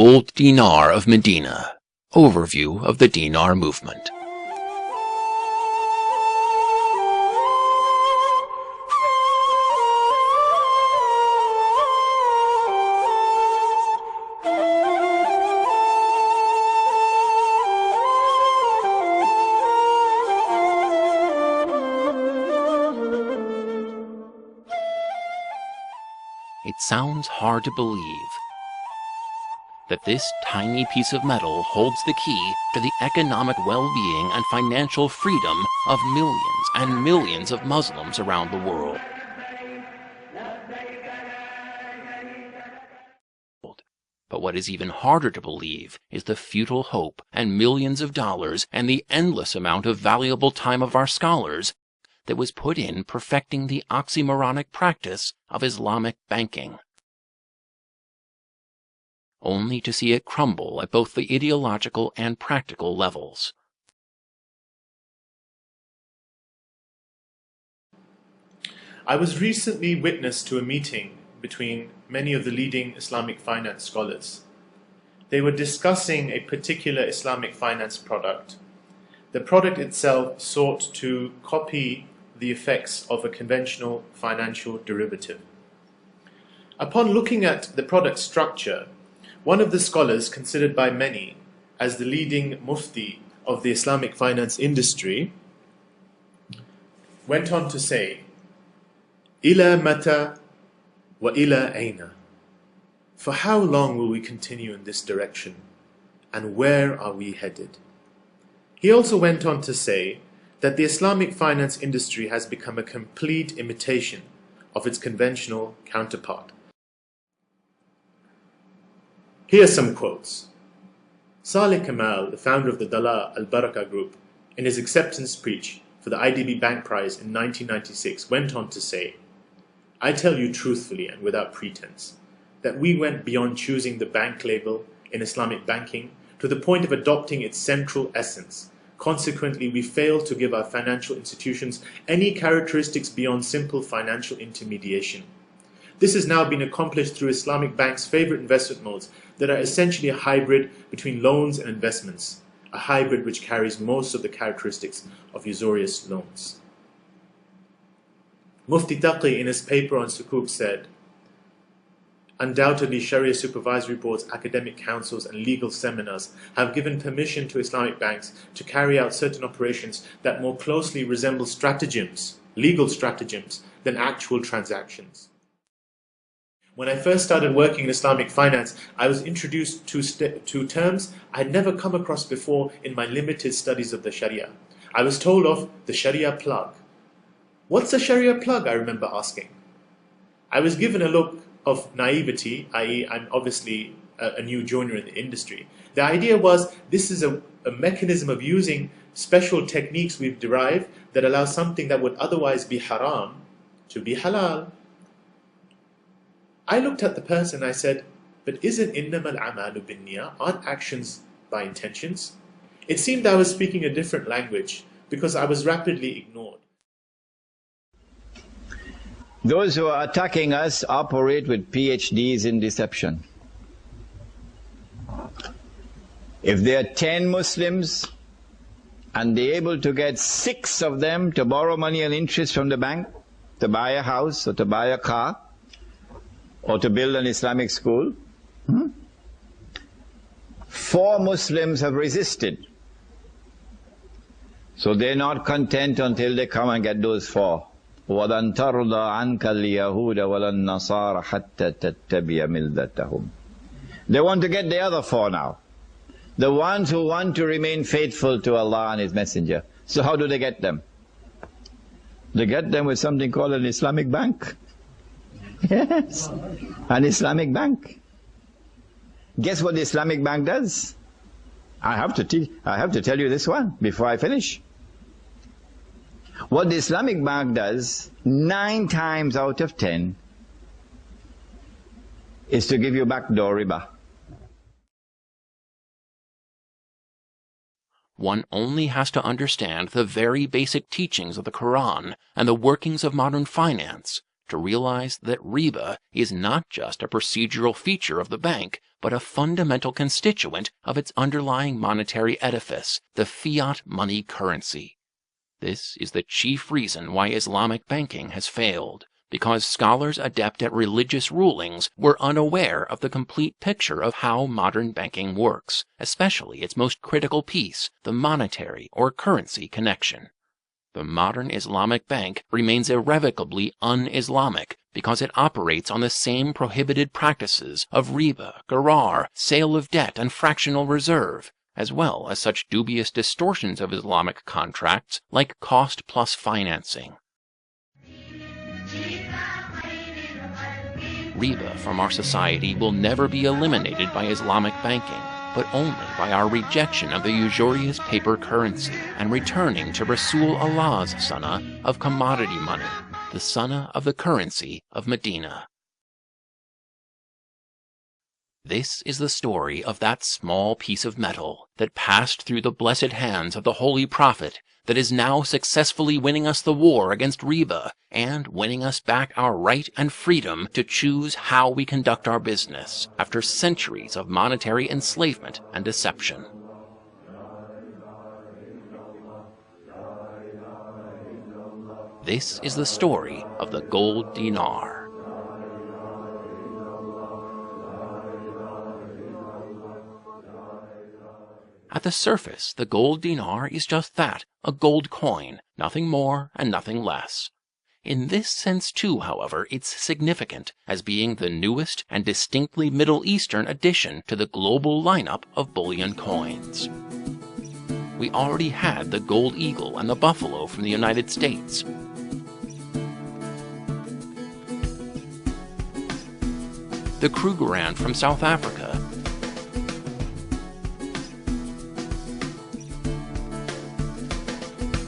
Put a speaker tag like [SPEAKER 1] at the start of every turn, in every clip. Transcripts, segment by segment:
[SPEAKER 1] Gold Dinar of Medina. Overview of the Dinar movement. It sounds hard to believe that this tiny piece of metal holds the key to the economic well-being and financial freedom of millions and millions of Muslims around the world. But what is even harder to believe is the futile hope and millions of dollars and the endless amount of valuable time of our scholars that was put in perfecting the oxymoronic practice of Islamic banking, only to see it crumble at both the ideological and practical levels.
[SPEAKER 2] I was recently witness to a meeting between many of the leading Islamic finance scholars. They were discussing a particular Islamic finance product. The product itself sought to copy the effects of a conventional financial derivative. Upon looking at the product structure, one of the scholars, considered by many as the leading mufti of the Islamic finance industry, went on to say, "Ila mata wa ila aina?" For how long will we continue in this direction, and where are we headed? He also went on to say that the Islamic finance industry has become a complete imitation of its conventional counterpart. Here are some quotes. Saleh Kamal, the founder of the Dala Al-Baraka Group, in his acceptance speech for the IDB Bank Prize in 1996, went on to say, "I tell you truthfully and without pretense that we went beyond choosing the bank label in Islamic banking to the point of adopting its central essence. Consequently, we failed to give our financial institutions any characteristics beyond simple financial intermediation. This has now been accomplished through Islamic Banks' favorite investment modes that are essentially a hybrid between loans and investments, a hybrid which carries most of the characteristics of usurious loans." Mufti Taqi in his paper on Sukuk said, "Undoubtedly, Sharia supervisory boards, academic councils, and legal seminars have given permission to Islamic banks to carry out certain operations that more closely resemble stratagems, legal stratagems, than actual transactions. When I first started working in Islamic finance, I was introduced to terms I had never come across before in my limited studies of the Sharia. I was told of the Sharia plug. What's a Sharia plug? I remember asking. I was given a look of naivety, i.e. I'm obviously a new joiner in the industry. The idea was this is a mechanism of using special techniques we've derived that allow something that would otherwise be haram to be halal. I looked at the person and I said, "But isn't innamal a'malu binniyah? Aren't actions by intentions?" It seemed I was speaking a different language because I was rapidly ignored.
[SPEAKER 3] Those who are attacking us operate with PhDs in deception. If there are 10 Muslims and they're able to get 6 of them to borrow money and interest from the bank to buy a house or to buy a car or to build an Islamic school, 4 Muslims have resisted. So they're not content until they come and get those 4. وَلَن تَرْضَى عَنْكَ الْيَهُودَ وَلَا النَّصَارَ حَتَّى تَتَّبِيَ مِلَّتَهُمْ. They want to get the other 4 now. The ones who want to remain faithful to Allah and His Messenger. So how do they get them? They get them with something called an Islamic bank. Yes, an Islamic bank. Guess what the Islamic bank does? I have to tell you this one before I finish. What the Islamic bank does, 9 times out of 10, is to give you backdoor riba.
[SPEAKER 1] One only has to understand the very basic teachings of the Quran and the workings of modern finance to realize that riba is not just a procedural feature of the bank, but a fundamental constituent of its underlying monetary edifice, the fiat money currency. This is the chief reason why Islamic banking has failed, because scholars adept at religious rulings were unaware of the complete picture of how modern banking works, especially its most critical piece, the monetary or currency connection. The modern Islamic bank remains irrevocably un-Islamic because it operates on the same prohibited practices of riba, gharar, sale of debt, and fractional reserve, as well as such dubious distortions of Islamic contracts like cost-plus financing. Riba from our society will never be eliminated by Islamic banking, but only by our rejection of the usurious paper currency and returning to Rasul Allah's sunnah of commodity money, the sunnah of the currency of Madina. This is the story of that small piece of metal that passed through the blessed hands of the Holy Prophet that is now successfully winning us the war against riba and winning us back our right and freedom to choose how we conduct our business after centuries of monetary enslavement and deception. This is the story of the gold dinar. At the surface, the gold dinar is just that, a gold coin, nothing more and nothing less. In this sense too, however, it's significant as being the newest and distinctly Middle Eastern addition to the global lineup of bullion coins. We already had the gold eagle and the buffalo from the United States. The Krugerrand from South Africa,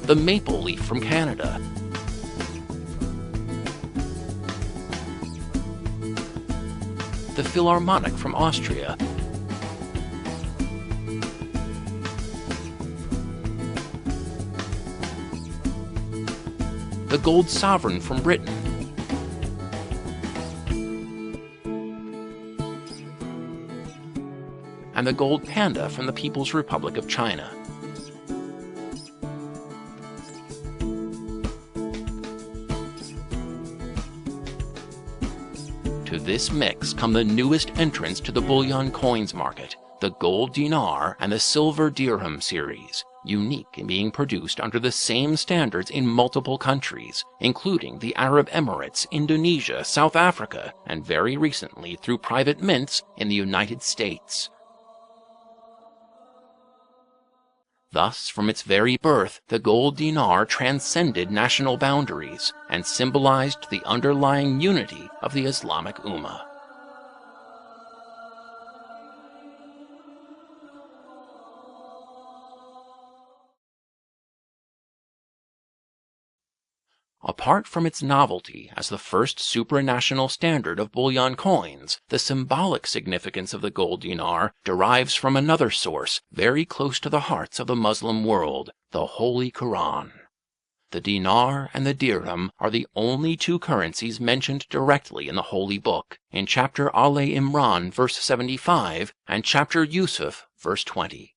[SPEAKER 1] the maple leaf from Canada, the Philharmonic from Austria, the gold sovereign from Britain, and the gold panda from the People's Republic of China. To this mix come the newest entrants to the bullion coins market, the gold dinar and the silver dirham series, unique in being produced under the same standards in multiple countries, including the Arab Emirates, Indonesia, South Africa, and very recently through private mints in the United States. Thus, from its very birth, the gold dinar transcended national boundaries and symbolized the underlying unity of the Islamic Ummah. Apart from its novelty as the first supranational standard of bullion coins, the symbolic significance of the gold dinar derives from another source very close to the hearts of the Muslim world, the Holy Quran. The dinar and the dirham are the only two currencies mentioned directly in the Holy Book, in chapter Ali Imran, verse 75, and chapter Yusuf, verse 20.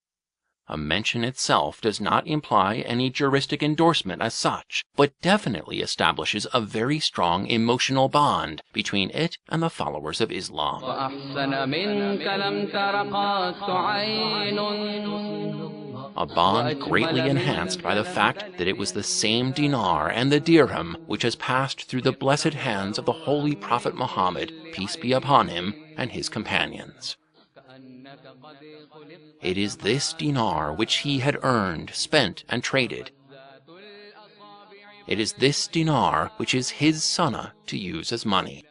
[SPEAKER 1] A mention itself does not imply any juristic endorsement as such, but definitely establishes a very strong emotional bond between it and the followers of Islam. A bond greatly enhanced by the fact that it was the same dinar and the dirham which has passed through the blessed hands of the Holy Prophet Muhammad, peace be upon him, and his companions. It is this dinar which he had earned, spent, and traded. It is this dinar which is his sunnah to use as money.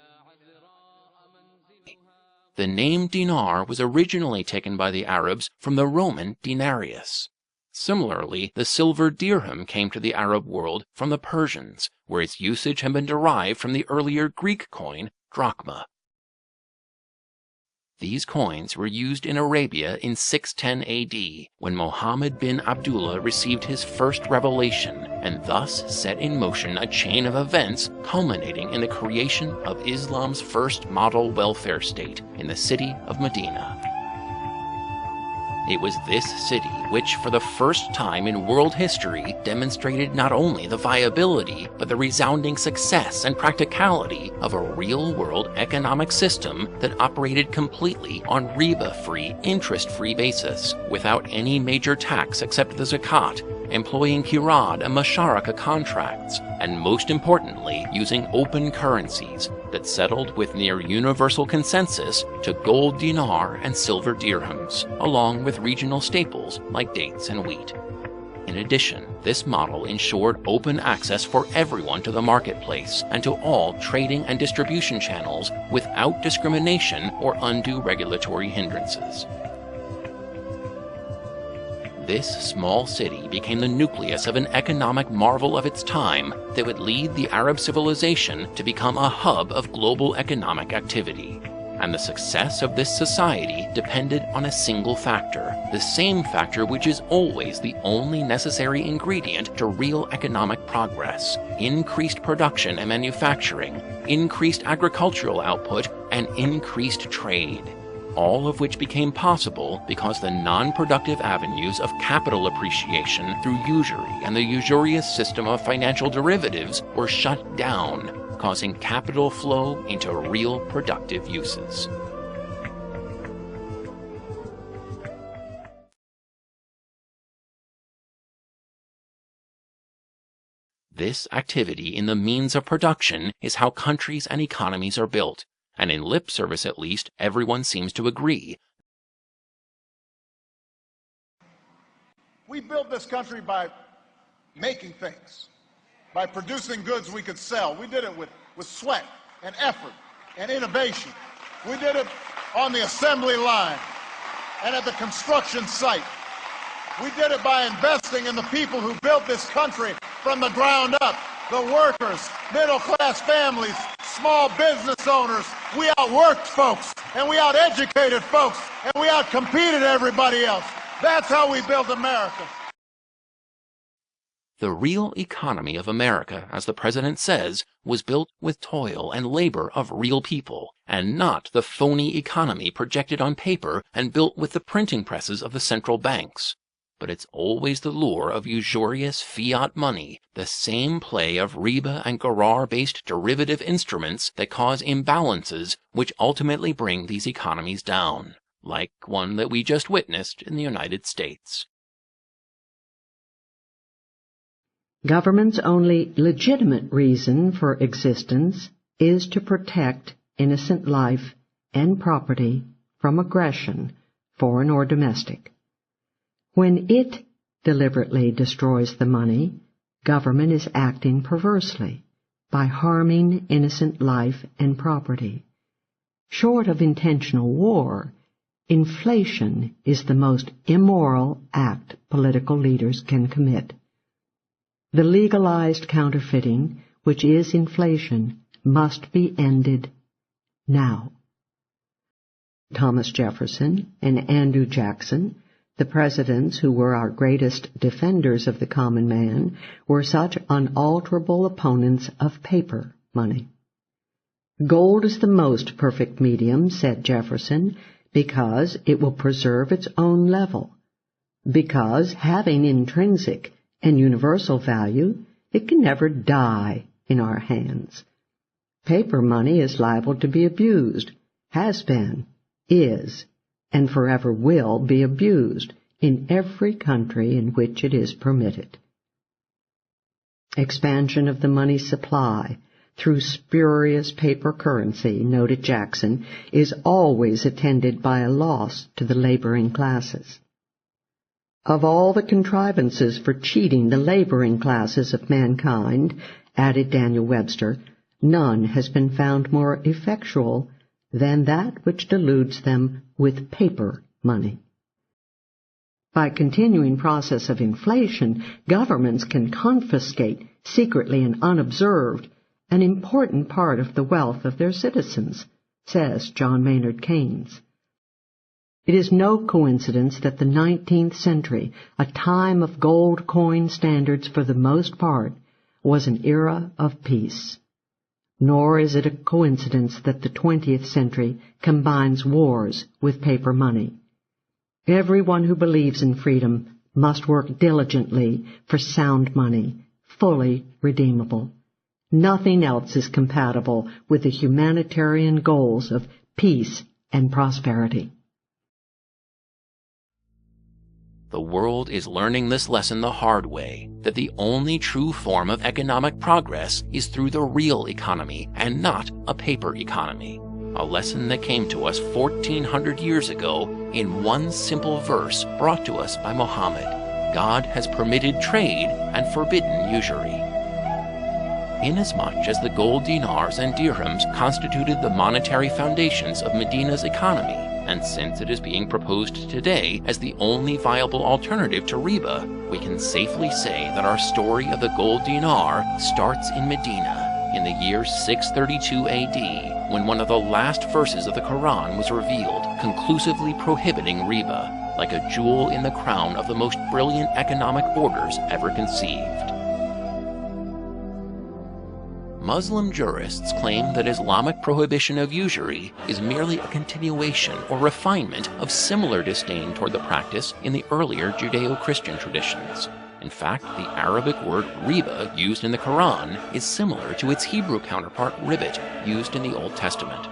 [SPEAKER 1] The name dinar was originally taken by the Arabs from the Roman denarius. Similarly, the silver dirham came to the Arab world from the Persians, where its usage had been derived from the earlier Greek coin, drachma. These coins were used in Arabia in 610 AD, when Muhammad bin Abdullah received his first revelation, and thus set in motion a chain of events culminating in the creation of Islam's first model welfare state in the city of Madina. It was this city which, for the first time in world history, demonstrated not only the viability, but the resounding success and practicality of a real-world economic system that operated completely on riba-free, interest-free basis, without any major tax except the zakat, employing kirad and masharaka contracts, and most importantly, using open currencies that settled with near universal consensus to gold dinar and silver dirhams, along with regional staples like dates and wheat. In addition, this model ensured open access for everyone to the marketplace and to all trading and distribution channels without discrimination or undue regulatory hindrances. This small city became the nucleus of an economic marvel of its time that would lead the Arab civilization to become a hub of global economic activity. And the success of this society depended on a single factor, the same factor which is always the only necessary ingredient to real economic progress: increased production and manufacturing, increased agricultural output, and increased trade. All of which became possible because the non-productive avenues of capital appreciation through usury and the usurious system of financial derivatives were shut down, causing capital flow into real productive uses. This activity in the means of production is how countries and economies are built. And in lip service at least, everyone seems to agree.
[SPEAKER 4] We built this country by making things, by producing goods we could sell. We did it with sweat and effort and innovation. We did it on the assembly line and at the construction site. We did it by investing in the people who built this country from the ground up, the workers, middle-class families, small business owners. We outworked folks, and we out-educated folks, and we out-competed everybody else. That's how we built America.
[SPEAKER 1] The real economy of America, as the president says, was built with toil and labor of real people, and not the phony economy projected on paper and built with the printing presses of the central banks. But it's always the lure of usurious fiat money, the same play of riba and gharar-based derivative instruments that cause imbalances which ultimately bring these economies down, like one that we just witnessed in the United States.
[SPEAKER 5] Government's only legitimate reason for existence is to protect innocent life and property from aggression, foreign or domestic. When it deliberately destroys the money, government is acting perversely by harming innocent life and property. Short of intentional war, inflation is the most immoral act political leaders can commit. The legalized counterfeiting, which is inflation, must be ended now. Thomas Jefferson and Andrew Jackson, the presidents who were our greatest defenders of the common man, were such unalterable opponents of paper money. Gold is the most perfect medium, said Jefferson, because it will preserve its own level. Because, having intrinsic and universal value, it can never die in our hands. Paper money is liable to be abused, has been, is, and forever will be abused in every country in which it is permitted. Expansion of the money supply through spurious paper currency, noted Jackson, is always attended by a loss to the laboring classes. Of all the contrivances for cheating the laboring classes of mankind, added Daniel Webster, none has been found more effectual than that which deludes them with paper money. By continuing process of inflation, governments can confiscate, secretly and unobserved, an important part of the wealth of their citizens, says John Maynard Keynes. It is no coincidence that the 19th century, a time of gold coin standards for the most part, was an era of peace. Nor is it a coincidence that the 20th century combines wars with paper money. Everyone who believes in freedom must work diligently for sound money, fully redeemable. Nothing else is compatible with the humanitarian goals of peace and prosperity.
[SPEAKER 1] The world is learning this lesson the hard way, that the only true form of economic progress is through the real economy and not a paper economy. A lesson that came to us 1400 years ago in one simple verse brought to us by Muhammad. God has permitted trade and forbidden usury. Inasmuch as the gold dinars and dirhams constituted the monetary foundations of Medina's economy, and since it is being proposed today as the only viable alternative to riba, we can safely say that our story of the gold dinar starts in Medina in the year 632 AD, when one of the last verses of the Quran was revealed, conclusively prohibiting riba, like a jewel in the crown of the most brilliant economic orders ever conceived. Muslim jurists claim that Islamic prohibition of usury is merely a continuation or refinement of similar disdain toward the practice in the earlier Judeo-Christian traditions. In fact, the Arabic word riba used in the Quran is similar to its Hebrew counterpart ribbit used in the Old Testament.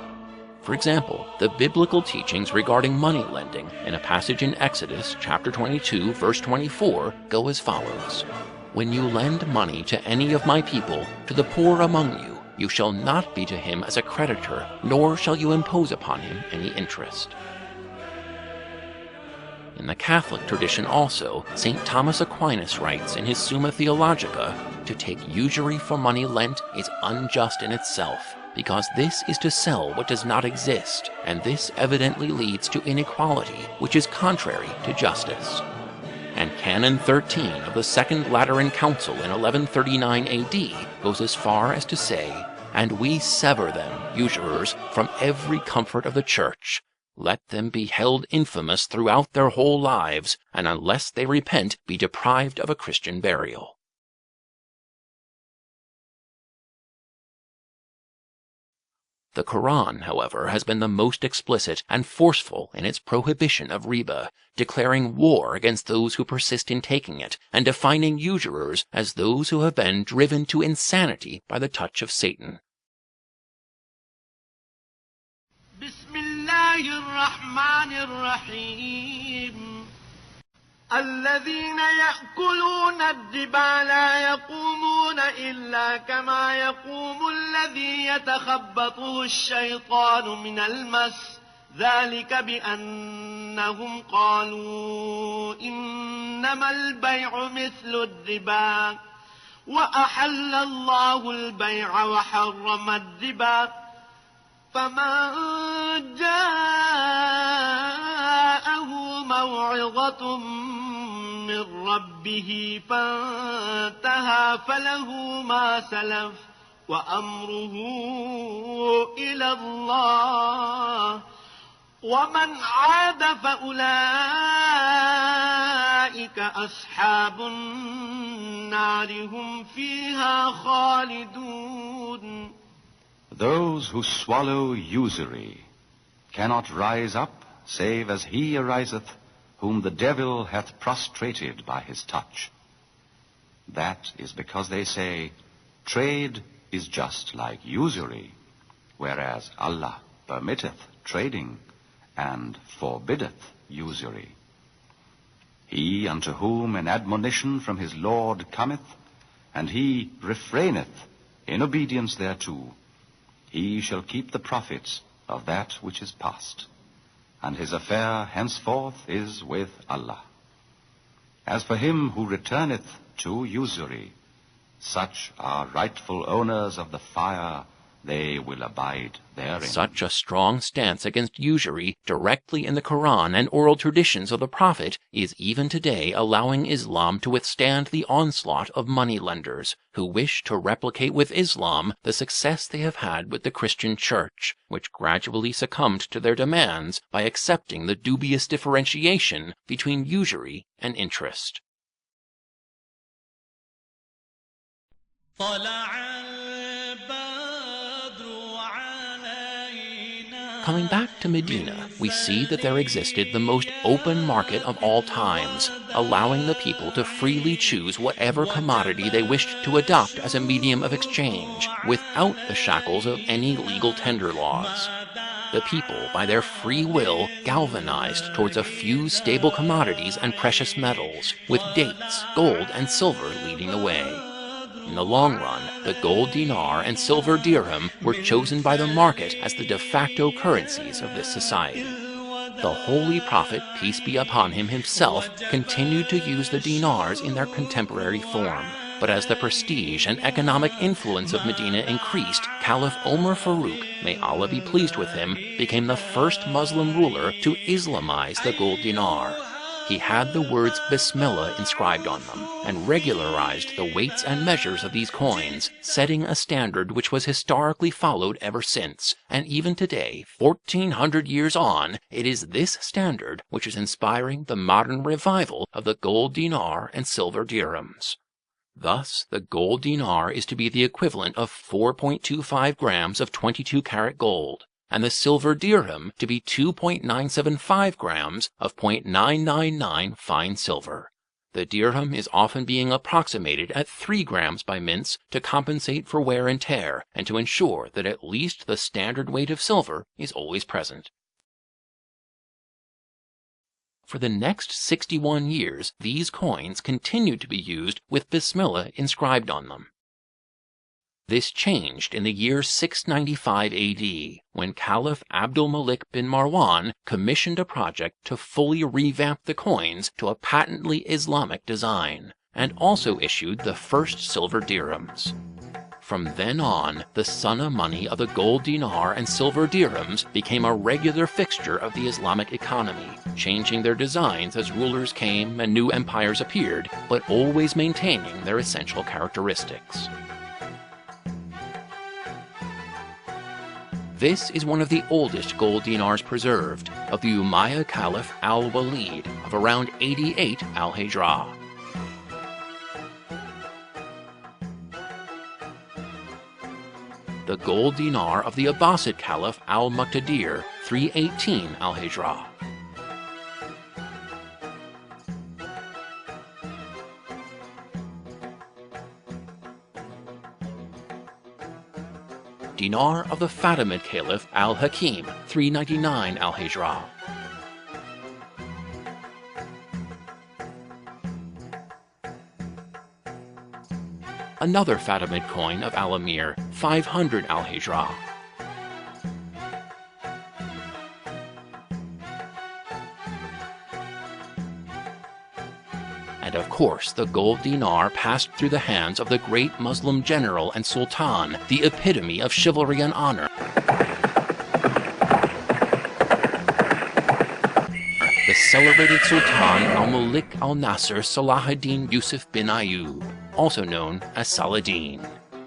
[SPEAKER 1] For example, the biblical teachings regarding money lending in a passage in Exodus chapter 22, verse 24 go as follows. When you lend money to any of my people, to the poor among you, you shall not be to him as a creditor, nor shall you impose upon him any interest. In the Catholic tradition also, St. Thomas Aquinas writes in his Summa Theologica, to take usury for money lent is unjust in itself, because this is to sell what does not exist, and this evidently leads to inequality, which is contrary to justice. And Canon 13 of the Second Lateran Council in 1139 AD goes as far as to say, and we sever them, usurers, from every comfort of the Church. Let them be held infamous throughout their whole lives, and unless they repent, be deprived of a Christian burial. The Quran, however, has been the most explicit and forceful in its prohibition of riba, declaring war against those who persist in taking it, and defining usurers as those who have been driven to insanity by the touch of Satan.
[SPEAKER 6] الذين يأكلون الربا لا يقومون إلا كما يقوم الذي يتخبطه الشيطان من المس ذلك بأنهم قالوا إنما البيع مثل الربا وأحل الله البيع وحرم الربا فمن جاءه موعظة من ربه فانتهى فله ما سلف وأمره إلى الله ومن عاد فأولئك أصحاب النار هم فيها خالدون.
[SPEAKER 7] Those who swallow usury cannot rise up save as he ariseth whom the devil hath prostrated by his touch. That is because they say, trade is just like usury, whereas Allah permitteth trading and forbiddeth usury. He unto whom an admonition from his Lord cometh, and he refraineth in obedience thereto, he shall keep the profits of that which is past, and his affair henceforth is with Allah. As for him who returneth to usury, such are rightful owners of the fire, they will abide therein.
[SPEAKER 1] Such a strong stance against usury directly in the Quran and oral traditions of the Prophet is even today allowing Islam to withstand the onslaught of moneylenders who wish to replicate with Islam the success they have had with the Christian Church, which gradually succumbed to their demands by accepting the dubious differentiation between usury and interest. Coming back to Medina, we see that there existed the most open market of all times, allowing the people to freely choose whatever commodity they wished to adopt as a medium of exchange, without the shackles of any legal tender laws. The people, by their free will, galvanized towards a few stable commodities and precious metals, with dates, gold, and silver leading the way. In the long run, the gold dinar and silver dirham were chosen by the market as the de facto currencies of this society. The Holy Prophet, peace be upon him, himself continued to use the dinars in their contemporary form. But as the prestige and economic influence of Medina increased, Caliph Omar Farouk, may Allah be pleased with him, became the first Muslim ruler to Islamize the gold dinar. He had the words Bismillah inscribed on them, and regularized the weights and measures of these coins, setting a standard which was historically followed ever since, and even today, 1400 years on, it is this standard which is inspiring the modern revival of the gold dinar and silver dirhams. Thus, the gold dinar is to be the equivalent of 4.25 grams of 22-karat gold, and the silver dirham to be 2.975 grams of 0.999 fine silver. The dirham is often being approximated at 3 grams by mints to compensate for wear and tear, and to ensure that at least the standard weight of silver is always present. For the next 61 years, these coins continued to be used with Bismillah inscribed on them. This changed in the year 695 AD, when Caliph Abdul Malik bin Marwan commissioned a project to fully revamp the coins to a patently Islamic design, and also issued the first silver dirhams. From then on, the sana money of the gold dinar and silver dirhams became a regular fixture of the Islamic economy, changing their designs as rulers came and new empires appeared, but always maintaining their essential characteristics. This is one of the oldest gold dinars preserved, of the Umayyad Caliph al-Walid of around 88 al-Hijra. The gold dinar of the Abbasid Caliph al-Muqtadir, 318 al-Hijra. Dinar of the Fatimid Caliph al-Hakim, 399 al-Hijra. Another Fatimid coin of al-Amir, 500 al-Hijra. And of course, the gold dinar passed through the hands of the great Muslim general and sultan, the epitome of chivalry and honor, the celebrated Sultan al-Malik al-Nasir Salahuddin Yusuf bin Ayyub, also known as Saladin,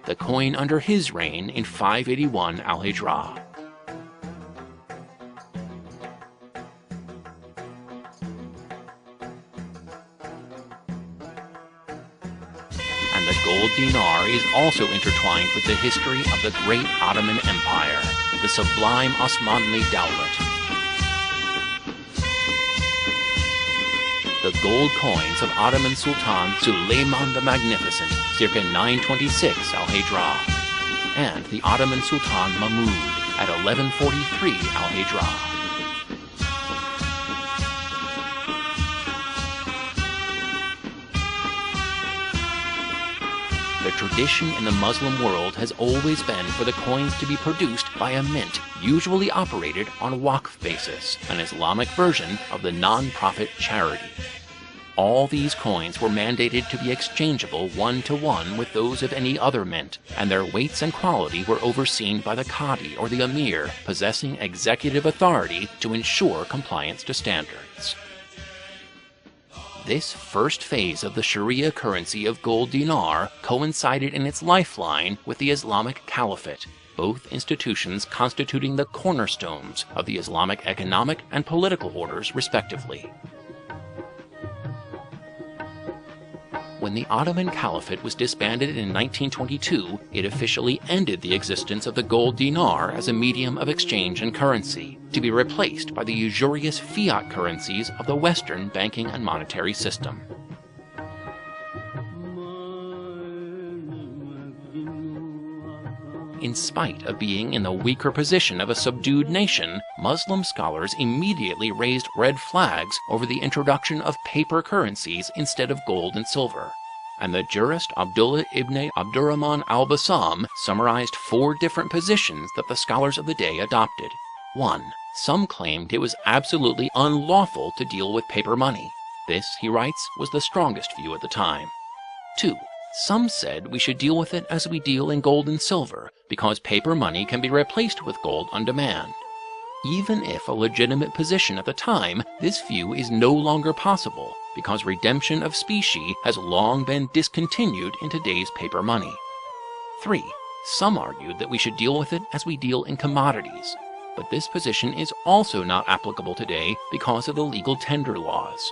[SPEAKER 1] the coin under his reign in 581 al-Hijra. And the gold dinar is also intertwined with the history of the great Ottoman Empire, the sublime Osmanli Dawlat. The gold coins of Ottoman Sultan Suleiman the Magnificent, circa 926 al-Hijra, and the Ottoman Sultan Mahmud at 1143 al-Hijra. The tradition in the Muslim world has always been for the coins to be produced by a mint, usually operated on a waqf basis, an Islamic version of the non-profit charity. All these coins were mandated to be exchangeable one-to-one with those of any other mint, and their weights and quality were overseen by the Qadi or the Amir, possessing executive authority to ensure compliance to standards. This first phase of the Sharia currency of gold dinar coincided in its lifeline with the Islamic Caliphate, both institutions constituting the cornerstones of the Islamic economic and political orders respectively. When the Ottoman Caliphate was disbanded in 1922, it officially ended the existence of the gold dinar as a medium of exchange and currency, to be replaced by the usurious fiat currencies of the Western banking and monetary system. In spite of being in the weaker position of a subdued nation, Muslim scholars immediately raised red flags over the introduction of paper currencies instead of gold and silver. And the jurist Abdullah ibn Abdurrahman al-Bassam summarized 4 different positions that the scholars of the day adopted. 1. Some claimed it was absolutely unlawful to deal with paper money. This, he writes, was the strongest view at the time. 2. Some said we should deal with it as we deal in gold and silver, because paper money can be replaced with gold on demand. Even if a legitimate position at the time, this view is no longer possible, because redemption of specie has long been discontinued in today's paper money. 3. Some argued that we should deal with it as we deal in commodities, but this position is also not applicable today because of the legal tender laws.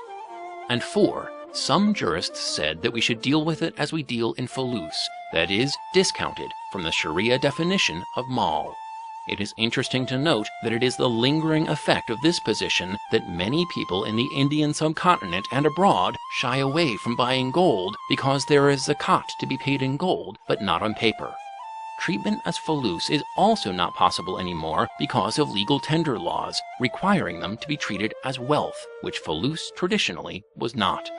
[SPEAKER 1] And 4. Some jurists said that we should deal with it as we deal in fulus, that is, discounted from the Sharia definition of mal. It is interesting to note that it is the lingering effect of this position that many people in the Indian subcontinent and abroad shy away from buying gold because there is zakat to be paid in gold, but not on paper. Treatment as fulus is also not possible anymore because of legal tender laws, requiring them to be treated as wealth, which fulus traditionally was not.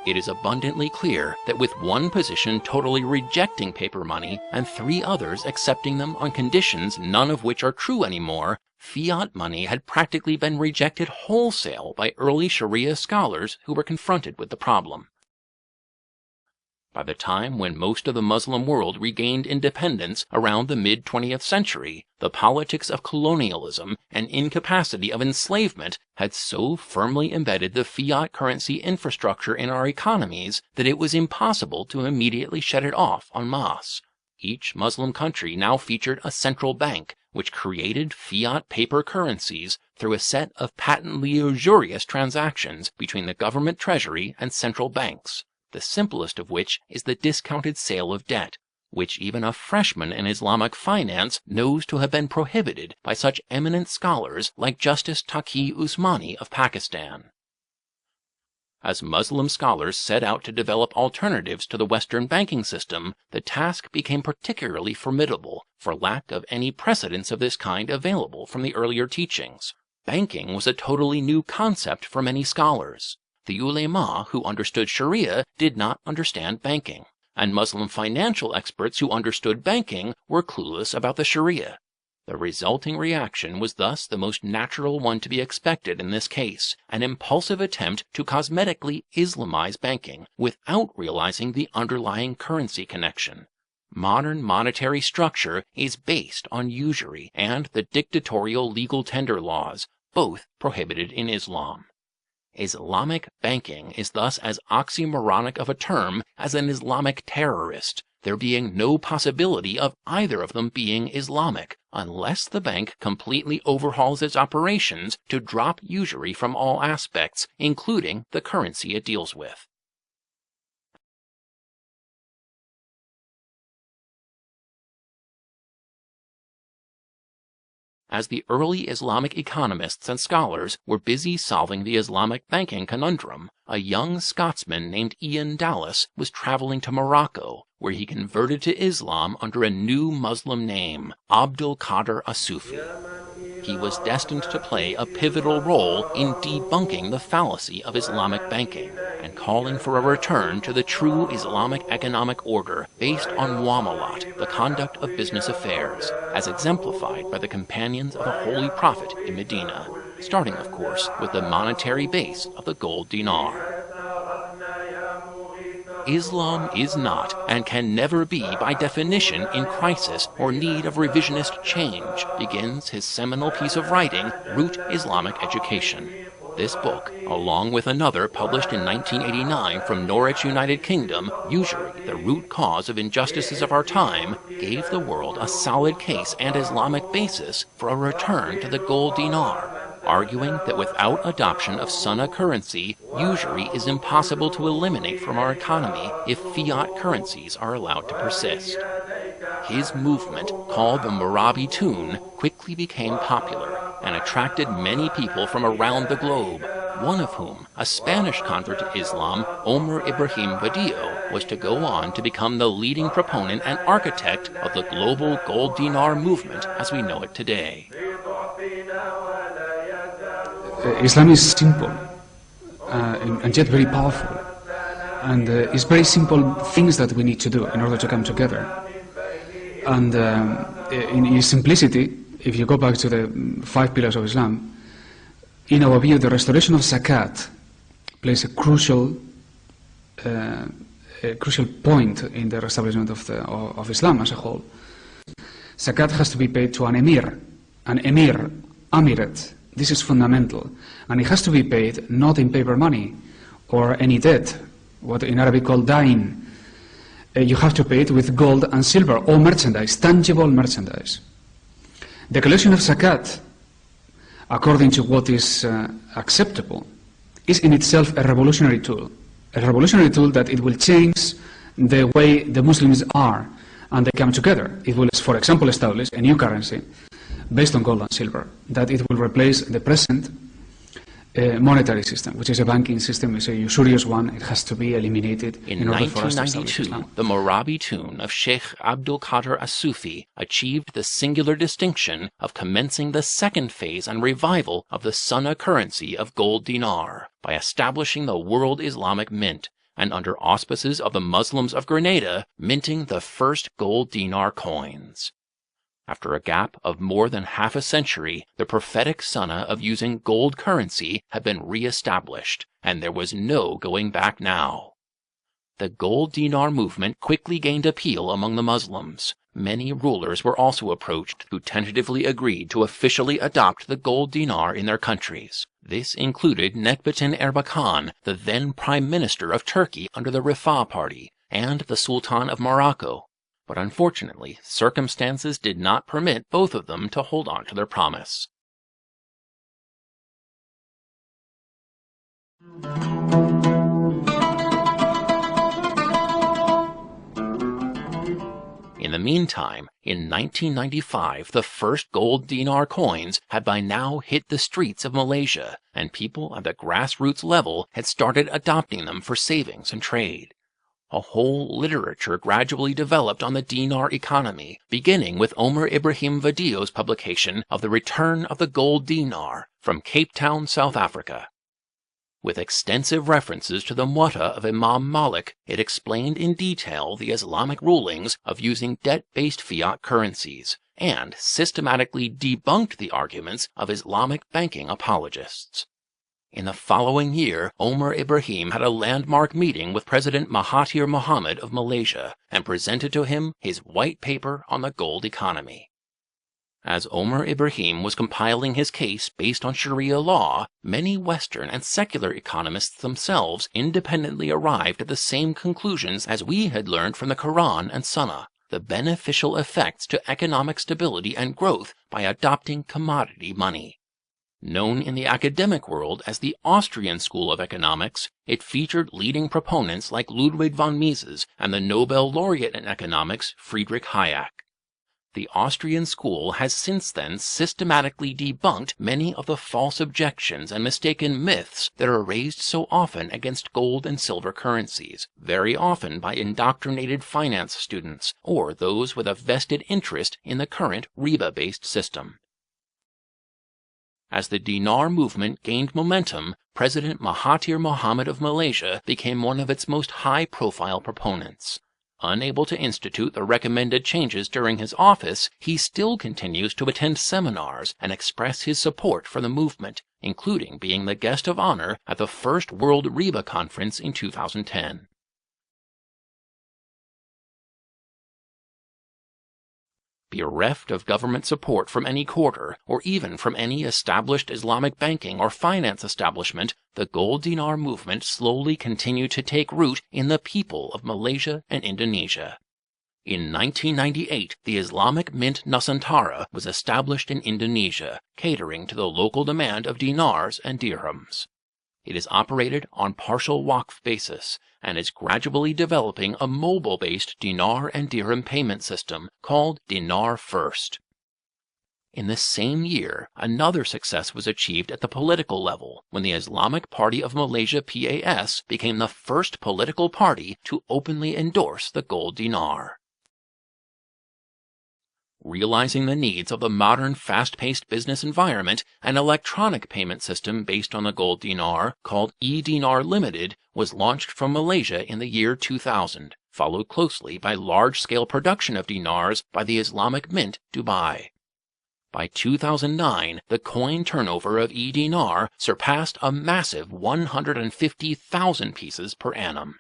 [SPEAKER 1] It is abundantly clear that with one position totally rejecting paper money and 3 others accepting them on conditions none of which are true anymore, fiat money had practically been rejected wholesale by early Sharia scholars who were confronted with the problem. By the time when most of the Muslim world regained independence around the mid-20th century, the politics of colonialism and incapacity of enslavement had so firmly embedded the fiat currency infrastructure in our economies that it was impossible to immediately shut it off en masse. Each Muslim country now featured a central bank, which created fiat paper currencies through a set of patently usurious transactions between the government treasury and central banks, the simplest of which is the discounted sale of debt, which even a freshman in Islamic finance knows to have been prohibited by such eminent scholars like Justice Taqi Usmani of Pakistan. As Muslim scholars set out to develop alternatives to the Western banking system, the task became particularly formidable for lack of any precedents of this kind available from the earlier teachings. Banking was a totally new concept for many scholars. The ulema who understood Sharia did not understand banking, and Muslim financial experts who understood banking were clueless about the Sharia. The resulting reaction was thus the most natural one to be expected in this case, an impulsive attempt to cosmetically Islamize banking without realizing the underlying currency connection. Modern monetary structure is based on usury and the dictatorial legal tender laws, both prohibited in Islam. Islamic banking is thus as oxymoronic of a term as an Islamic terrorist, there being no possibility of either of them being Islamic, unless the bank completely overhauls its operations to drop usury from all aspects, including the currency it deals with. As the early Islamic economists and scholars were busy solving the Islamic banking conundrum, a young Scotsman named Ian Dallas was traveling to Morocco, where he converted to Islam under a new Muslim name, Abdul Qadir As-Sufi. He was destined to play a pivotal role in debunking the fallacy of Islamic banking and calling for a return to the true Islamic economic order based on muamalat, the conduct of business affairs, as exemplified by the companions of the Holy Prophet in Medina, starting, of course, with the monetary base of the gold dinar. Islam is not and can never be by definition in crisis or need of revisionist change, begins his seminal piece of writing, Root Islamic Education. This book, along with another published in 1989 from Norwich, United Kingdom, Usury, the Root Cause of Injustices of Our Time, gave the world a solid case and Islamic basis for a return to the gold dinar, arguing that without adoption of Sunnah currency, usury is impossible to eliminate from our economy if fiat currencies are allowed to persist. His movement, called the Murabitun, quickly became popular and attracted many people from around the globe, one of whom, a Spanish convert to Islam, Omar Ibrahim Vadio, was to go on to become the leading proponent and architect of the global gold dinar movement as we know it today.
[SPEAKER 8] Islam is simple and yet very powerful, and it's very simple things that we need to do in order to come together. And in its simplicity, if you go back to the 5 pillars of Islam, in our view, the restoration of zakat plays a crucial point in the reestablishment of Islam as a whole. Zakat has to be paid to an emir, amirat. This is fundamental, and it has to be paid not in paper money or any debt, what in Arabic called dain. You have to pay it with gold and silver, or merchandise, tangible merchandise. The collection of zakat, according to what is acceptable, is in itself a revolutionary tool that it will change the way the Muslims are and they come together. It will, for example, establish a new currency based on gold and silver, that it will replace the present monetary system, which is a banking system, is a usurious one. It has to be eliminated in order for us to establish Islam.
[SPEAKER 1] The Murabitun of Sheikh Abdul Qadir As-Sufi achieved the singular distinction of commencing the second phase and revival of the Sunnah currency of gold dinar by establishing the World Islamic Mint, and under auspices of the Muslims of Grenada, minting the first gold dinar coins. After a gap of more than half a century, the prophetic sunnah of using gold currency had been re-established, and there was no going back now. The gold dinar movement quickly gained appeal among the Muslims. Many rulers were also approached who tentatively agreed to officially adopt the gold dinar in their countries. This included Necmettin Erbakan, the then Prime Minister of Turkey under the Rifah Party, and the Sultan of Morocco. But unfortunately, circumstances did not permit both of them to hold on to their promise. In the meantime, in 1995, the first gold dinar coins had by now hit the streets of Malaysia, and people at the grassroots level had started adopting them for savings and trade. A whole literature gradually developed on the dinar economy, beginning with Omar Ibrahim Vadio's publication of The Return of the Gold Dinar from Cape Town, South Africa. With extensive references to the Muwatta of Imam Malik, it explained in detail the Islamic rulings of using debt-based fiat currencies, and systematically debunked the arguments of Islamic banking apologists. In the following year, Omar Ibrahim had a landmark meeting with President Mahathir Mohamad of Malaysia and presented to him his white paper on the gold economy. As Omar Ibrahim was compiling his case based on Sharia law, many Western and secular economists themselves independently arrived at the same conclusions as we had learned from the Quran and Sunnah: the beneficial effects to economic stability and growth by adopting commodity money. Known in the academic world as the Austrian School of Economics, it featured leading proponents like Ludwig von Mises and the Nobel laureate in economics Friedrich Hayek. The Austrian School has since then systematically debunked many of the false objections and mistaken myths that are raised so often against gold and silver currencies, very often by indoctrinated finance students or those with a vested interest in the current riba-based system. As the dinar movement gained momentum, President Mahathir Mohamad of Malaysia became one of its most high-profile proponents. Unable to institute the recommended changes during his office, he still continues to attend seminars and express his support for the movement, including being the guest of honor at the first World Riba Conference in 2010. Bereft of government support from any quarter, or even from any established Islamic banking or finance establishment, the gold dinar movement slowly continued to take root in the people of Malaysia and Indonesia. In 1998, the Islamic Mint Nusantara was established in Indonesia, catering to the local demand of dinars and dirhams. It is operated on partial waqf basis and is gradually developing a mobile-based dinar and dirham payment system called Dinar First. In the same year, another success was achieved at the political level when the Islamic Party of Malaysia PAS became the first political party to openly endorse the gold dinar. Realizing the needs of the modern fast-paced business environment, an electronic payment system based on the gold dinar called e-Dinar Limited was launched from Malaysia in the year 2000, followed closely by large-scale production of dinars by the Islamic Mint Dubai. By 2009, the coin turnover of e-Dinar surpassed a massive 150,000 pieces per annum.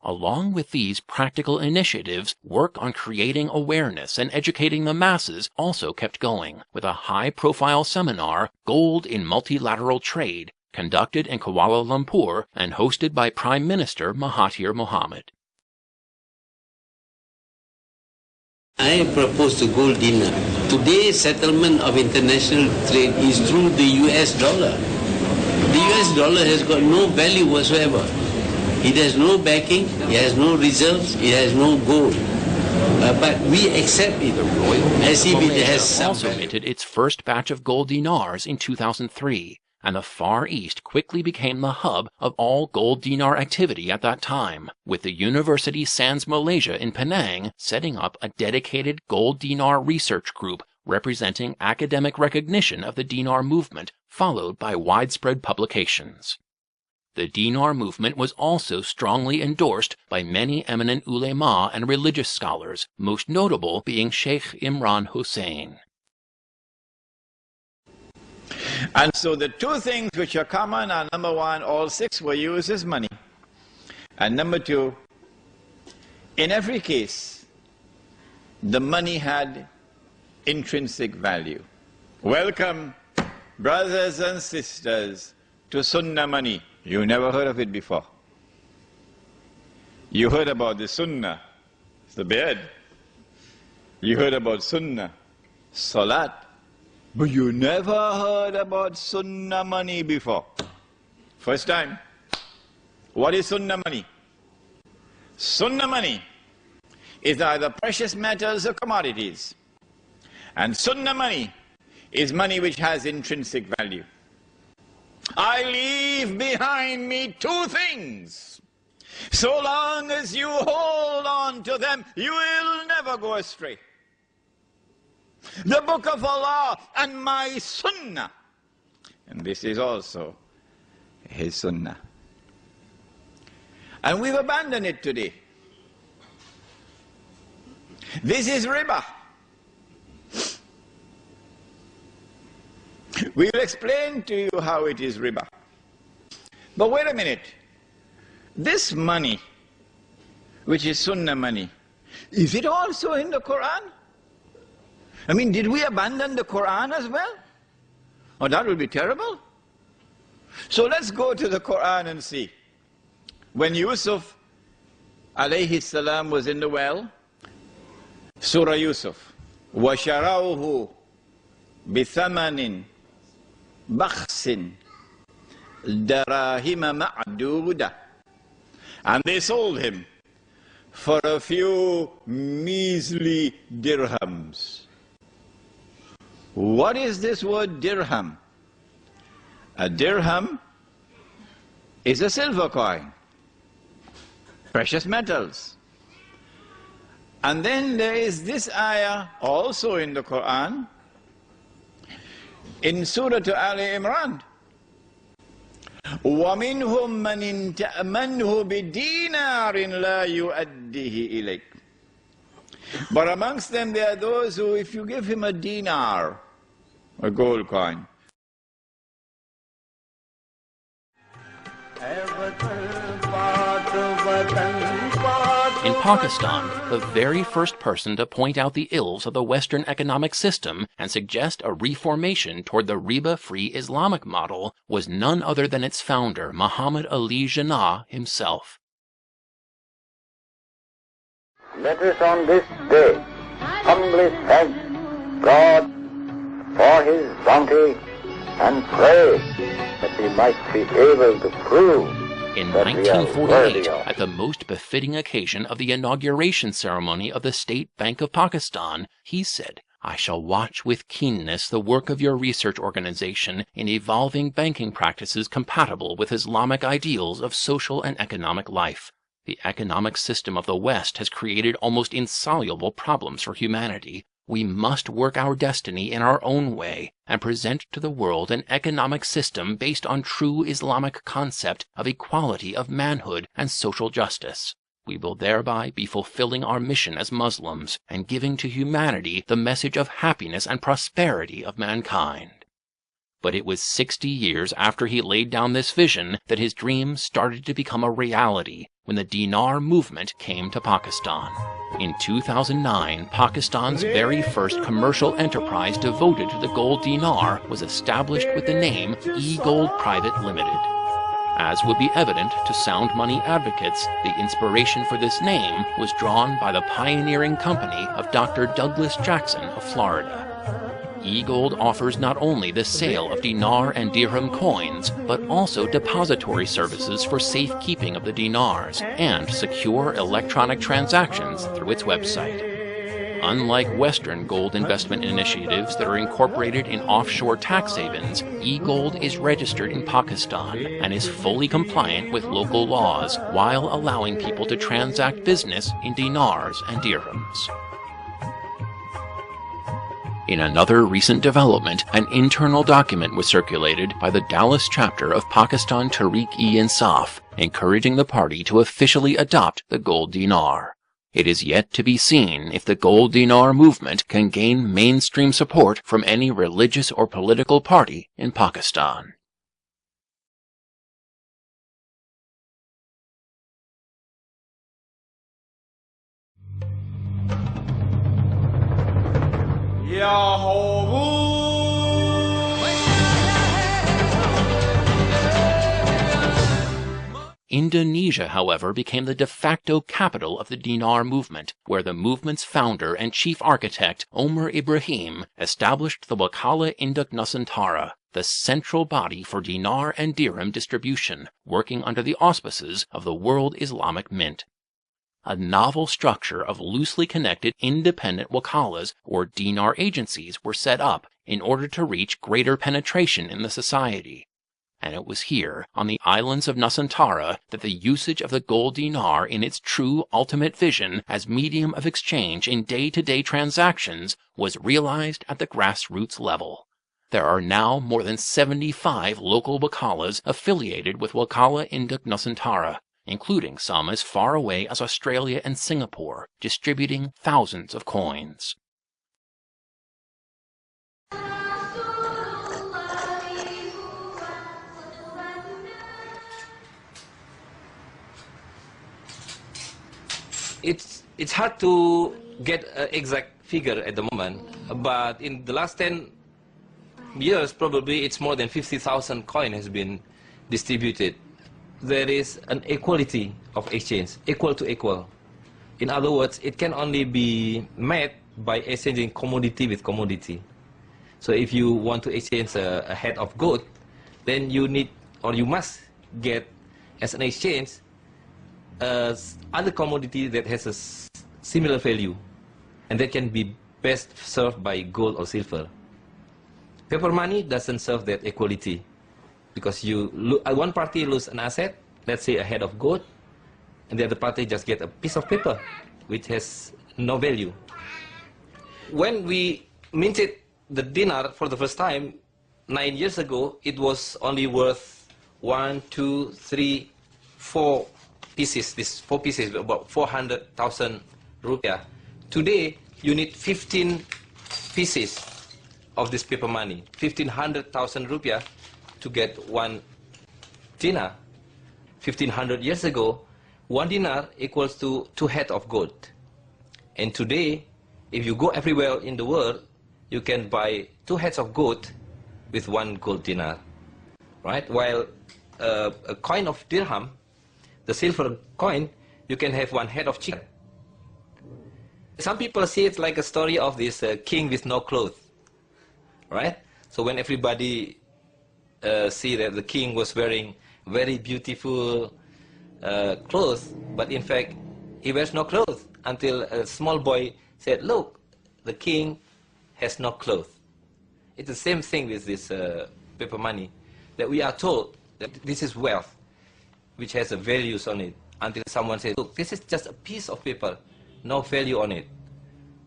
[SPEAKER 1] Along with these practical initiatives, work on creating awareness and educating the masses also kept going, with a high-profile seminar, Gold in Multilateral Trade, conducted in Kuala Lumpur and hosted by Prime Minister Mahathir Mohamad.
[SPEAKER 9] I propose the gold dinar. Today's settlement of international trade is through the US dollar. The US dollar has got no value whatsoever. It has no backing, it has no reserves, it has no gold. But we accept it as if it has some
[SPEAKER 1] also
[SPEAKER 9] value.
[SPEAKER 1] minted its first batch of gold dinars in 2003, and the Far East quickly became the hub of all gold dinar activity at that time, with the University Sans Malaysia in Penang setting up a dedicated gold dinar research group representing academic recognition of the dinar movement, followed by widespread publications. The dinar movement was also strongly endorsed by many eminent ulema and religious scholars, most notable being Sheikh Imran Hussain.
[SPEAKER 3] And so the two things which are common are, number one, all six were used as money. And number two, in every case, the money had intrinsic value. Welcome, brothers and sisters, to Sunnah money. You never heard of it before. You heard about the Sunnah, the bed. You heard about Sunnah, Salat. But you never heard about Sunnah money before. First time. What is Sunnah money? Sunnah money is either precious metals or commodities. And Sunnah money is money which has intrinsic value. I leave behind me two things. So long as you hold on to them, you will never go astray. The Book of Allah and my Sunnah. And this is also his Sunnah. And we've abandoned it today. This is riba. We will explain to you how it is riba. But wait a minute. This money, which is Sunnah money, is it also in the Quran? I mean, did we abandon the Quran as well? Oh, that would be terrible. So let's go to the Quran and see. When Yusuf alayhi salam was in the well, Surah Yusuf, وَشَرَوْهُ بِثَمَنٍ بَخْسٍ دَرَاهِمَ مَعْدُودَةٍ. And they sold him for a few measly dirhams. What is this word dirham? A dirham is a silver coin, precious metals. And then there is this ayah also in the Quran, in Surah Ali Imran. وَمِنْهُمْ مَنْ تَأْمَنْهُ بِدِينَارٍ لَا يُؤَدِّهِ إِلَيْكَ. But amongst them there are those who, if you give him a dinar, a gold coin,
[SPEAKER 1] In Pakistan, the very first person to point out the ills of the Western economic system and suggest a reformation toward the riba-free Islamic model was none other than its founder, Muhammad Ali Jinnah himself.
[SPEAKER 3] Let us on this day humbly thank God for His bounty and pray that we might be able to prove
[SPEAKER 1] in
[SPEAKER 3] that we are
[SPEAKER 1] 1948,
[SPEAKER 3] worthy of.
[SPEAKER 1] at the most befitting occasion of the inauguration ceremony of the State Bank of Pakistan, he said, "I shall watch with keenness the work of your research organization in evolving banking practices compatible with Islamic ideals of social and economic life. The economic system of the West has created almost insoluble problems for humanity. We must work our destiny in our own way and present to the world an economic system based on true Islamic concept of equality of manhood and social justice. We will thereby be fulfilling our mission as Muslims and giving to humanity the message of happiness and prosperity of mankind." But it was 60 years after he laid down this vision that his dream started to become a reality when the dinar movement came to Pakistan. In 2009, Pakistan's very first commercial enterprise devoted to the gold dinar was established with the name E-Gold Private Limited. As would be evident to sound money advocates, the inspiration for this name was drawn by the pioneering company of Dr. Douglas Jackson of Florida. E-Gold offers not only the sale of dinar and dirham coins, but also depository services for safekeeping of the dinars and secure electronic transactions through its website. Unlike Western gold investment initiatives that are incorporated in offshore tax havens, E-Gold is registered in Pakistan and is fully compliant with local laws while allowing people to transact business in dinars and dirhams. In another recent development, an internal document was circulated by the Dallas chapter of Pakistan Tehreek-e-Insaf, encouraging the party to officially adopt the gold dinar. It is yet to be seen if the gold dinar movement can gain mainstream support from any religious or political party in Pakistan. Indonesia, however, became the de facto capital of the dinar movement, where the movement's founder and chief architect, Omar Ibrahim, established the Wakala Induk Nusantara, the central body for dinar and dirham distribution, working under the auspices of the World Islamic Mint. A novel structure of loosely connected independent wakalas or dinar agencies were set up in order to reach greater penetration in the society. And it was here, on the islands of Nusantara, that the usage of the gold dinar in its true ultimate vision as medium of exchange in day-to-day transactions was realized at the grassroots level. There are now more than 75 local wakalas affiliated with Wakala Induk Nusantara, including some as far away as Australia and Singapore, distributing thousands of coins.
[SPEAKER 10] It's hard to get an exact figure at the moment, but in the last 10 years, probably it's more than 50,000 coins has been distributed. There is an equality of exchange, equal to equal. In other words, it can only be met by exchanging commodity with commodity. So if you want to exchange a head of gold, then you need, or you must get as an exchange other commodity that has a similar value, and that can be best served by gold or silver. Paper money doesn't serve that equality, because one party lose an asset, let's say a head of gold, and the other party just get a piece of paper which has no value. When we minted the dinar for the first time 9 years ago, it was only worth 1, 2, 3, 4 pieces. These 4 pieces, about 400,000 rupiah. Today, you need 15 pieces of this paper money, 1,500,000 rupiah to get 1 dinar. 1,500 years ago, 1 dinar equals to 2 heads of gold. And today, if you go everywhere in the world, you can buy 2 heads of gold with 1 gold dinar, right? While a coin of dirham, the silver coin, you can have 1 head of chicken. Some people see it like a story of this king with no clothes, right? So when everybody see that the king was wearing very beautiful clothes, but in fact he wears no clothes, until a small boy said, look, the king has no clothes. It's the same thing with this paper money, that we are told that this is wealth, which has a values on it, until someone says, look, this is just a piece of paper, no value on it.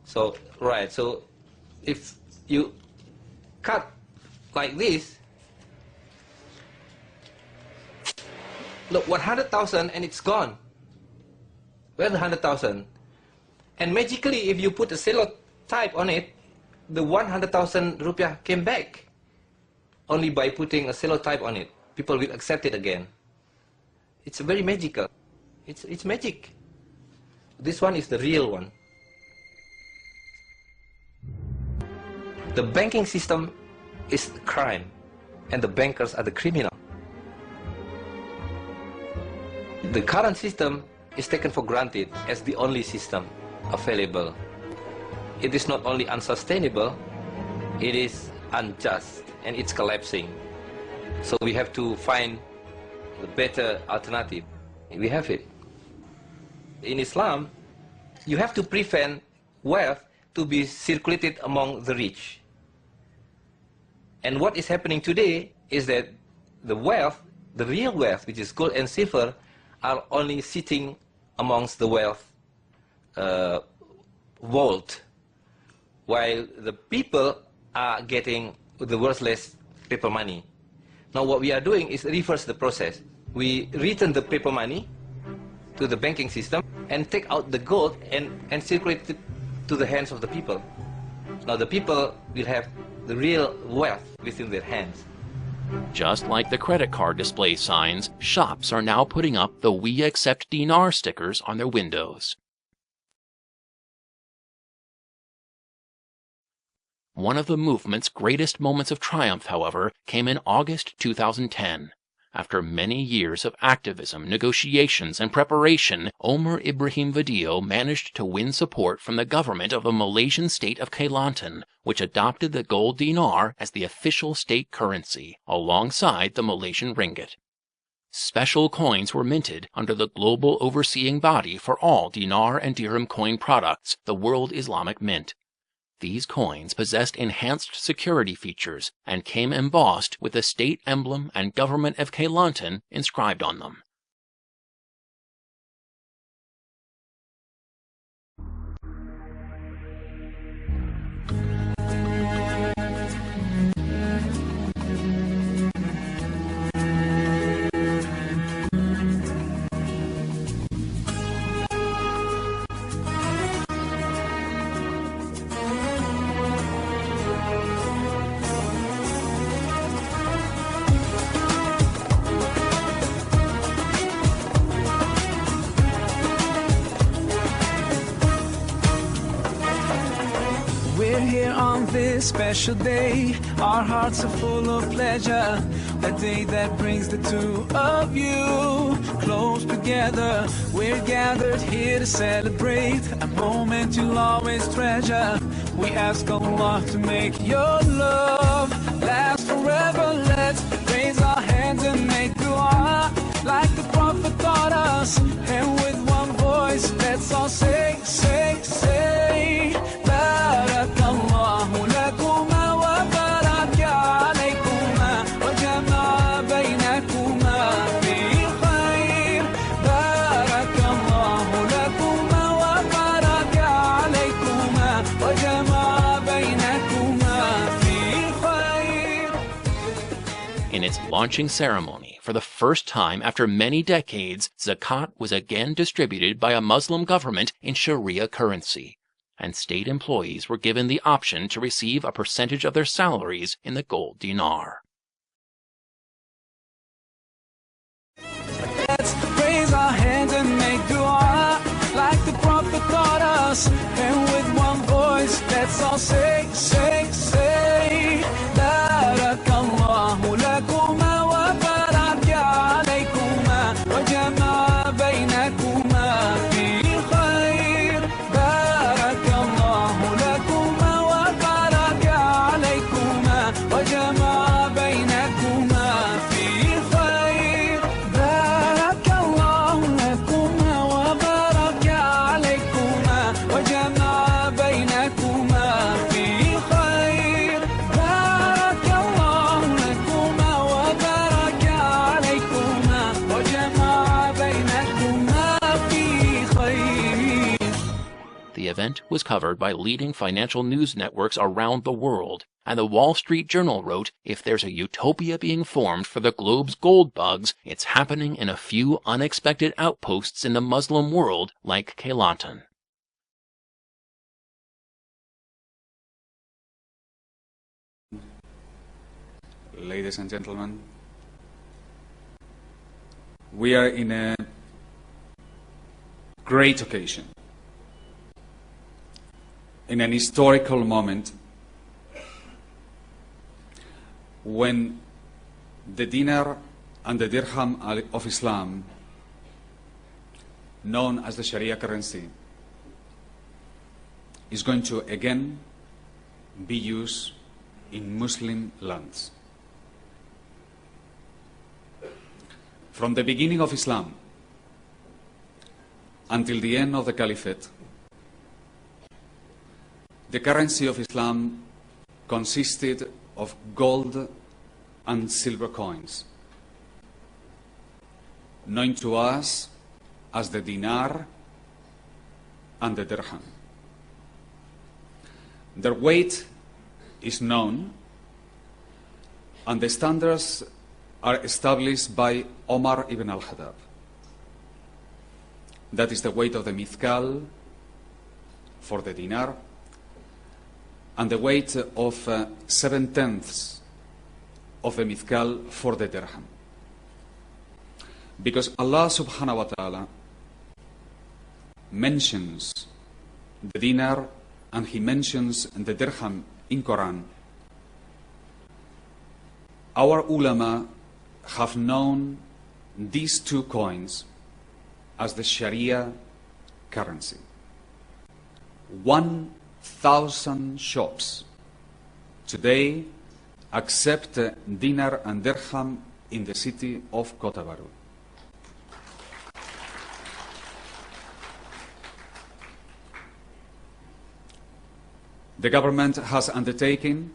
[SPEAKER 10] So, right, so if you cut like this, look, 100,000 and it's gone. Where's the 100,000? And magically, if you put a cello type on it, the 100,000 rupiah came back. Only by putting a cello type on it, people will accept it again. It's very magical. It's magic. This one is the real one. The banking system is the crime, and the bankers are the criminal. The current system is taken for granted as the only system available. It is not only unsustainable, it is unjust, and it's collapsing. So we have to find the better alternative. We have it. In Islam, you have to prevent wealth to be circulated among the rich. And what is happening today is that the wealth, the real wealth, which is gold and silver, are only sitting amongst the wealth vault, while the people are getting the worthless paper money. Now what we are doing is reverse the process. We return the paper money to the banking system and take out the gold and circulate it to the hands of the people. Now the people will have the real wealth within their hands.
[SPEAKER 1] Just like the credit card display signs, shops are now putting up the "We Accept Dinar" stickers on their windows. One of the movement's greatest moments of triumph, however, came in August 2010. After many years of activism, negotiations, and preparation, Omar Ibrahim Vadio managed to win support from the government of the Malaysian state of Kelantan, which adopted the gold dinar as the official state currency, alongside the Malaysian ringgit. Special coins were minted under the global overseeing body for all dinar and dirham coin products, the World Islamic Mint. These coins possessed enhanced security features and came embossed with the state emblem and government of Kelantan inscribed on them.
[SPEAKER 11] This special day, our hearts are full of pleasure. A day that brings the two of you close together. We're gathered here to celebrate a moment you'll always treasure. We ask Allah to make your love last forever. Let's raise our hands and make dua like the Prophet taught us. And with one voice, let's all say, say, say, Barakallahu lakuma wa baraka alaykuma wa jama'a baynakuma fi khair. Barakallahu lakuma wa baraka alaykuma wa jama'a baynakuma fi khair.
[SPEAKER 1] In its launching ceremony, for the first time after many decades, zakat was again distributed by a Muslim government in Sharia currency, and state employees were given the option to receive a percentage of their salaries in the gold dinar.
[SPEAKER 11] Let's raise our hands and make dua like the Prophet taught us. And with one voice, let's all say, say, say, Barakallahu lakuma wa baraka alaykuma wa jama'a baynakuma fi khair.
[SPEAKER 1] event was covered by leading financial news networks around the world, and the Wall Street Journal wrote, if there's a utopia being formed for the globe's gold bugs, it's happening in a few unexpected outposts in the Muslim world like Kelantan.
[SPEAKER 8] Ladies and gentlemen, we are in a great occasion, in an historical moment when the dinar and the dirham of Islam, known as the Sharia currency, is going to again be used in Muslim lands. From the beginning of Islam until the end of the Caliphate, the currency of Islam consisted of gold and silver coins, known to us as the dinar and the dirham. Their weight is known, and the standards are established by Omar ibn al-Khattab. That is the weight of the mithqal for the dinar, and the weight of 7/10 of the mithqal for the dirham. Because Allah subhanahu wa ta'ala mentions the dinar and He mentions the dirham in Quran, our ulama have known these two coins as the Sharia currency. 1,000 shops today accept dinar and dirham in the city of Kota Baru. The government has undertaken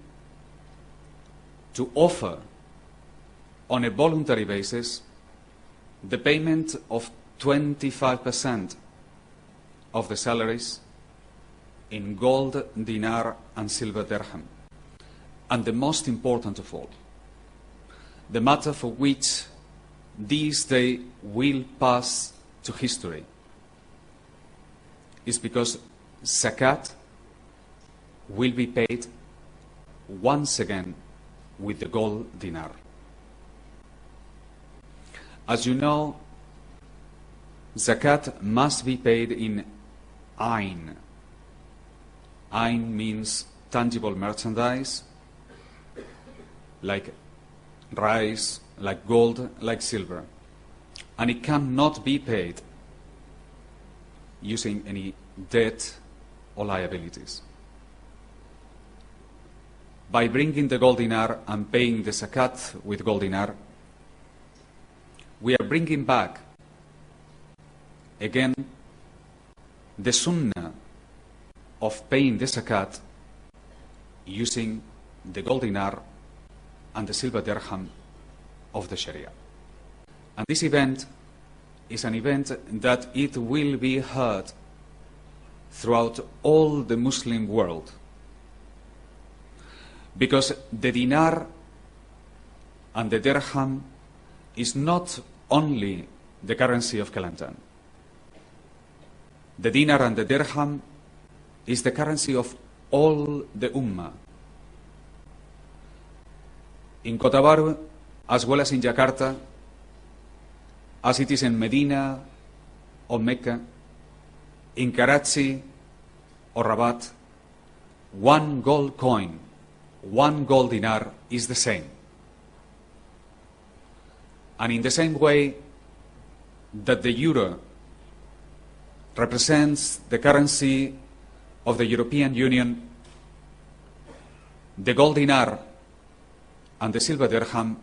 [SPEAKER 8] to offer on a voluntary basis the payment of 25% of the salaries in gold, dinar and silver dirham. And the most important of all, the matter for which this day will pass to history, is because zakat will be paid once again with the gold dinar. As you know, zakat must be paid in ayn. Ayn means tangible merchandise, like rice, like gold, like silver. And it cannot be paid using any debt or liabilities. By bringing the gold dinar and paying the zakat with gold dinar, we are bringing back again the sunnah of paying the zakat using the gold dinar and the silver dirham of the Sharia. And this event is an event that it will be heard throughout all the Muslim world, because the dinar and the dirham is not only the currency of Kelantan. The dinar and the dirham is the currency of all the ummah. In Kota Baru, as well as in Jakarta, as it is in Medina or Mecca, in Karachi or Rabat, one gold coin, one gold dinar is the same. And in the same way that the euro represents the currency of the European Union, the gold dinar and the silver dirham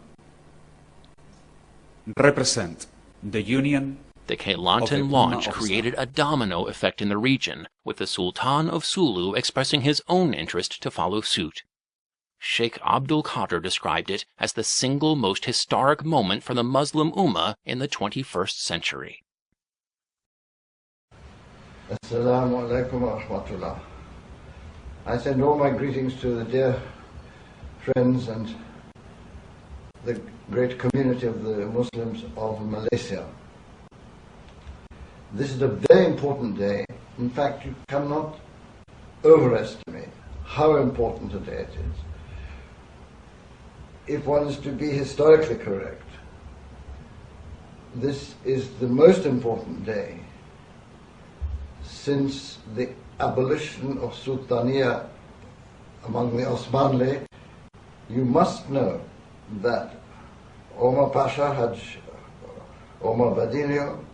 [SPEAKER 8] represent the union.
[SPEAKER 1] The Kelantan launch created a domino effect in the region, with the Sultan of Sulu expressing his own interest to follow suit. Sheikh Abdul Qadir described it as the single most historic moment for the Muslim Ummah in the 21st century.
[SPEAKER 12] Assalamu alaikum wa rahmatullah. I send all my greetings to the dear friends and the great community of the Muslims of Malaysia. This is a very important day. In fact, you cannot overestimate how important a day it is. If one is to be historically correct, this is the most important day since the abolition of Sultaniya among the Osmanli. You must know that Omar Pasha, Haj Omar Badinio,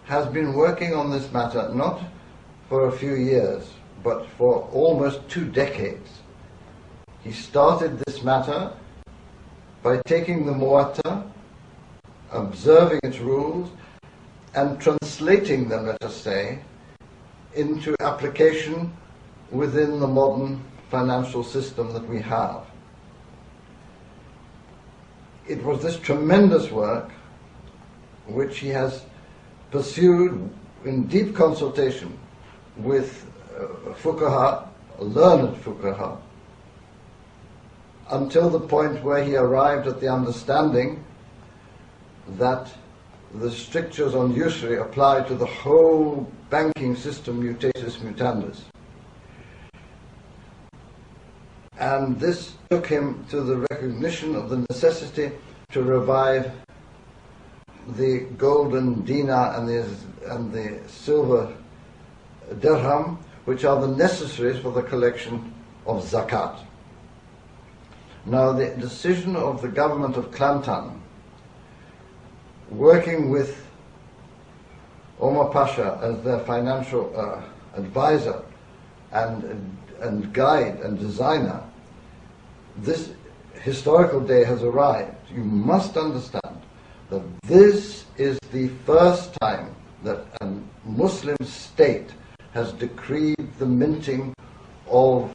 [SPEAKER 12] has been working on this matter not for a few years, but for almost 2 decades. He started this matter by taking the Muwatta, observing its rules, and translating them, let us say, into application within the modern financial system that we have. It was this tremendous work which he has pursued in deep consultation with fuqaha, learned fuqaha, until the point where he arrived at the understanding that the strictures on usury apply to the whole banking system mutatis mutandis. And this took him to the recognition of the necessity to revive the golden dinar and the silver dirham, which are the necessaries for the collection of zakat. Now, the decision of the government of Kelantan, working with Omar Pasha as their financial advisor and guide and designer, this historical day has arrived. You must understand that this is the first time that a Muslim state has decreed the minting of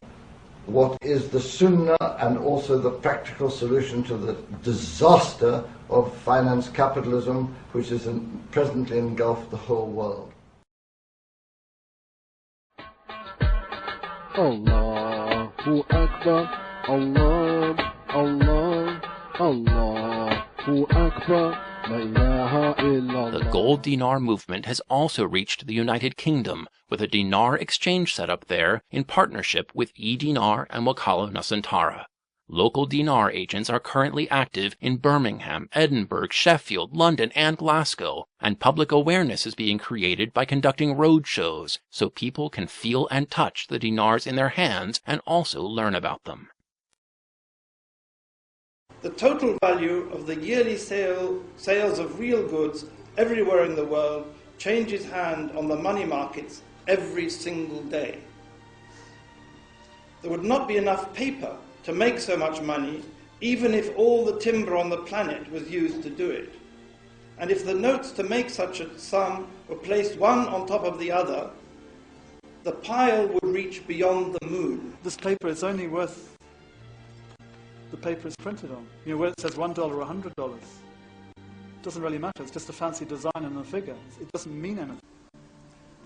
[SPEAKER 12] what is the sunnah and also the practical solution to the disaster of finance capitalism, which is presently engulfed the whole world.
[SPEAKER 13] Allahu Akbar, Allah, Allah, Allahu Akbar.
[SPEAKER 1] The gold dinar movement has also reached the United Kingdom, with a dinar exchange set up there in partnership with e-Dinar and Wakala Nusantara. Local dinar agents are currently active in Birmingham, Edinburgh, Sheffield, London, and Glasgow, and public awareness is being created by conducting road shows so people can feel and touch the dinars in their hands and also learn about them.
[SPEAKER 14] The total value of the yearly sales of real goods everywhere in the world changes hand on the money markets every single day. There would not be enough paper to make so much money, even if all the timber on the planet was used to do it. And if the notes to make such a sum were placed one on top of the other, the pile would reach beyond the moon.
[SPEAKER 15] This paper is only worth the paper is printed on. You know, where it says $1 or $100, it doesn't really matter. It's just a fancy design and a figure. It doesn't mean anything.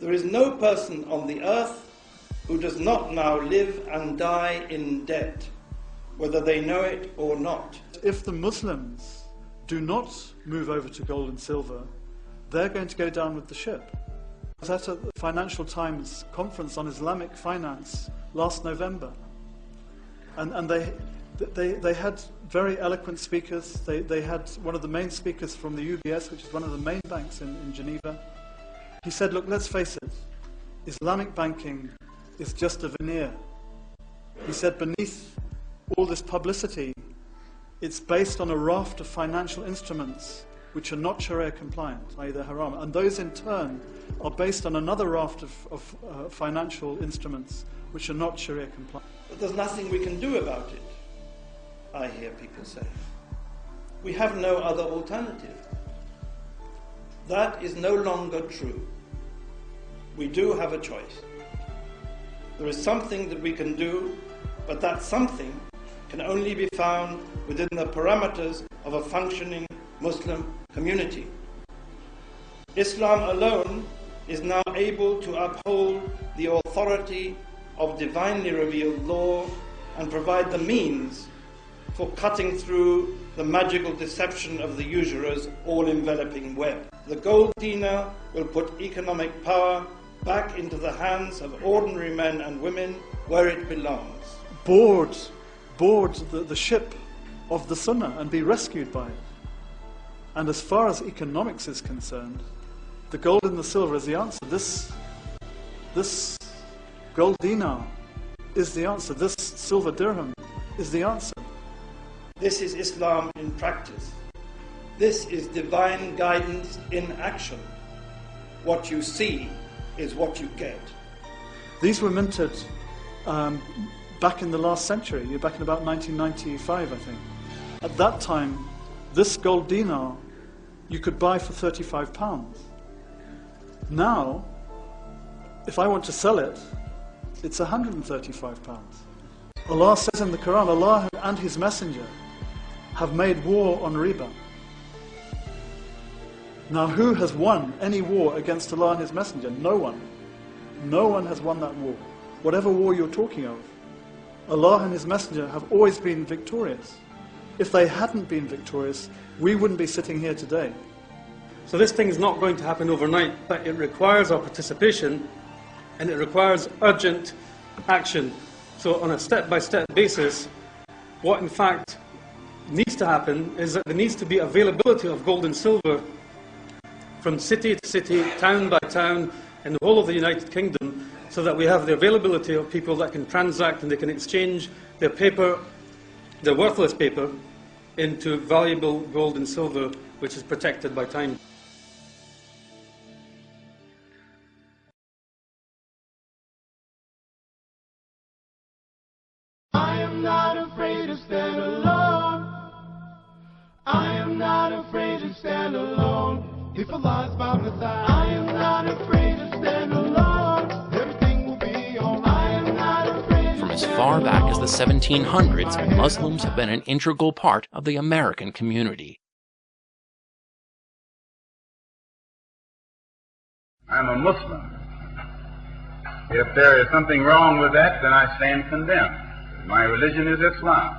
[SPEAKER 14] There is no person on the earth who does not now live and die in debt, whether they know it or not.
[SPEAKER 15] If the Muslims do not move over to gold and silver, they're going to go down with the ship. I was at a Financial Times conference on Islamic finance last November, and they had very eloquent speakers. They had one of the main speakers from the UBS, which is one of the main banks in Geneva. He said, look, let's face it, Islamic banking is just a veneer. He said, beneath all this publicity, it's based on a raft of financial instruments which are not Sharia compliant, i.e. they're haram. And those in turn are based on another raft of financial instruments which are not Sharia compliant.
[SPEAKER 14] But there's nothing we can do about it, I hear people say. We have no other alternative. That is no longer true. We do have a choice. There is something that we can do, but that something can only be found within the parameters of a functioning Muslim community. Islam alone is now able to uphold the authority of divinely revealed law and provide the means for cutting through the magical deception of the usurer's all-enveloping web. The gold dinar will put economic power back into the hands of ordinary men and women where it belongs.
[SPEAKER 15] Board the ship of the Sunnah and be rescued by it. And as far as economics is concerned, the gold and the silver is the answer. This gold dinar is the answer. This silver dirham is the answer.
[SPEAKER 14] This is Islam in practice. This is divine guidance in action. What you see is what you get.
[SPEAKER 15] These were minted back in the last century, back in about 1995, I think. At that time, this gold dinar you could buy for £35. Now, if I want to sell it, it's £135. Allah says in the Quran, Allah and His Messenger have made war on riba. Now, who has won any war against Allah and His Messenger? No one. No one has won that war. Whatever war you're talking of, Allah and His Messenger have always been victorious. If they hadn't been victorious, we wouldn't be sitting here today.
[SPEAKER 16] So this thing is not going to happen overnight, but it requires our participation and it requires urgent action. So on a step-by-step basis, what in fact needs to happen is that there needs to be availability of gold and silver from city to city, town by town, in the whole of the United Kingdom, so that we have the availability of people that can transact and they can exchange their paper, their worthless paper, into valuable gold and silver, which is protected by time.
[SPEAKER 11] I am not afraid to stand alone. I am not afraid to stand alone. If Allah's by my side, I am not afraid to stand alone. Everything will be alright. I am not afraid.
[SPEAKER 1] From as far back as the 1700s, Muslims have been an integral part of the American community.
[SPEAKER 17] I'm a Muslim. If there is something wrong with that, then I stand condemned. My religion is Islam.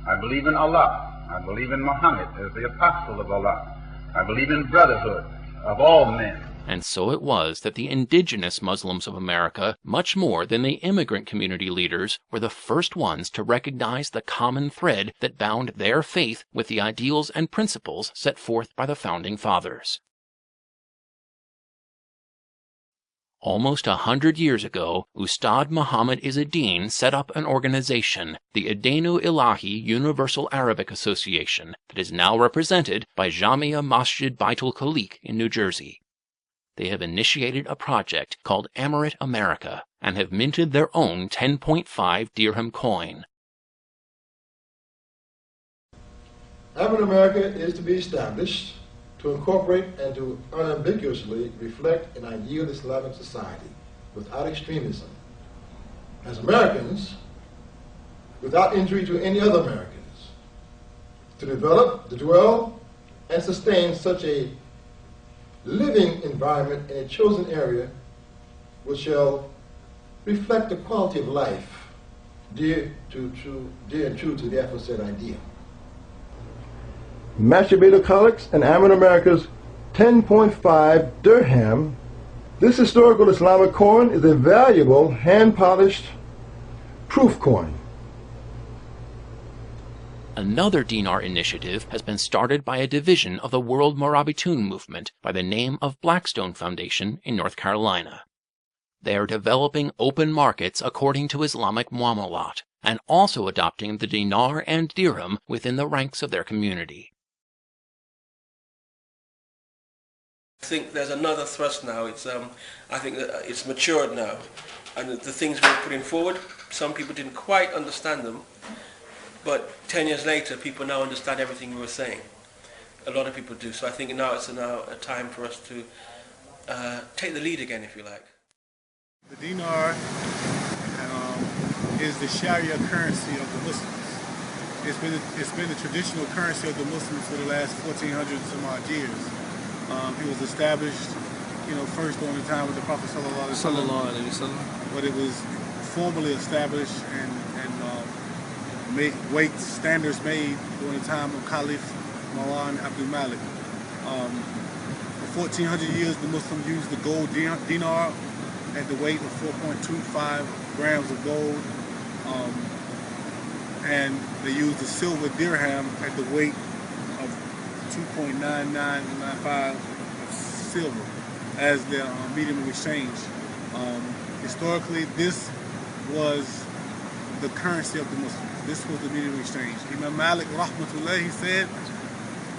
[SPEAKER 17] I believe in Allah. I believe in Muhammad as the apostle of Allah. I believe in brotherhood of all men.
[SPEAKER 1] And so it was that the indigenous Muslims of America, much more than the immigrant community leaders, were the first ones to recognize the common thread that bound their faith with the ideals and principles set forth by the Founding Fathers. Almost 100 years ago, Ustad Muhammad Izzeddin set up an organization, the Adenu Ilahi Universal Arabic Association, that is now represented by Jamia Masjid Baitul Khaliq in New Jersey. They have initiated a project called Emirate America and have minted their own 10.5 dirham coin.
[SPEAKER 12] Emirate America is to be established to incorporate and to unambiguously reflect an ideal Islamic society without extremism. As Americans, without injury to any other Americans, to develop, to dwell, and sustain such a living environment in a chosen area which shall reflect the quality of life dear and true to the aforesaid ideal. Master Beta Collects and Emirate America's 10.5 dirham. This historical Islamic coin is a valuable, hand-polished proof coin.
[SPEAKER 1] Another dinar initiative has been started by a division of the World Morabitun movement by the name of Blackstone Foundation in North Carolina. They are developing open markets according to Islamic muamalat and also adopting the dinar and dirham within the ranks of their community.
[SPEAKER 18] I think there's another thrust now. I think that it's matured now, and the things we're putting forward, some people didn't quite understand them, but 10 years later, people now understand everything we were saying. A lot of people do. So I think now it's a time for us to take the lead again, if you like.
[SPEAKER 19] The dinar is the Sharia currency of the Muslims. It's been the traditional currency of the Muslims for the last 1,400 some odd years. It was established first during the time with the Prophet sallallahu alaihi wasallam, but it was formally established and weight standards made during the time of Caliph Marwan Abdul Malik. For 1400 years, the Muslims used the gold dinar at the weight of 4.25 grams of gold, and they used the silver dirham at the weight of 2.9995 of silver as their medium of exchange. Historically, this was the currency of the Muslims. This was the medium of exchange. Imam Malik, rahmatullah, he said,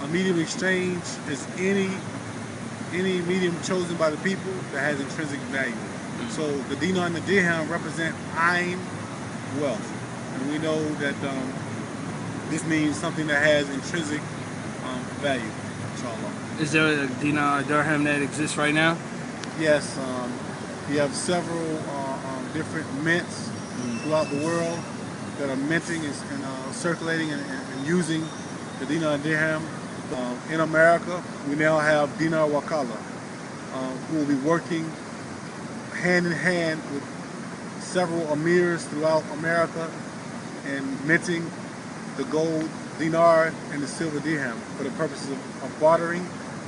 [SPEAKER 19] a medium of exchange is any medium chosen by the people that has intrinsic value. So the dinar and the dirham represent ayn wealth. And we know that this means something that has intrinsic value, inshallah.
[SPEAKER 20] Is there a dinar, dirham that exists right now?
[SPEAKER 19] Yes, we have several different mints throughout the world that are minting and circulating and using the dinar and dirham. In America, we now have DinarWakala, who will be working hand in hand with several emirs throughout America and minting the gold dinar and the silver dirham for the purposes of bartering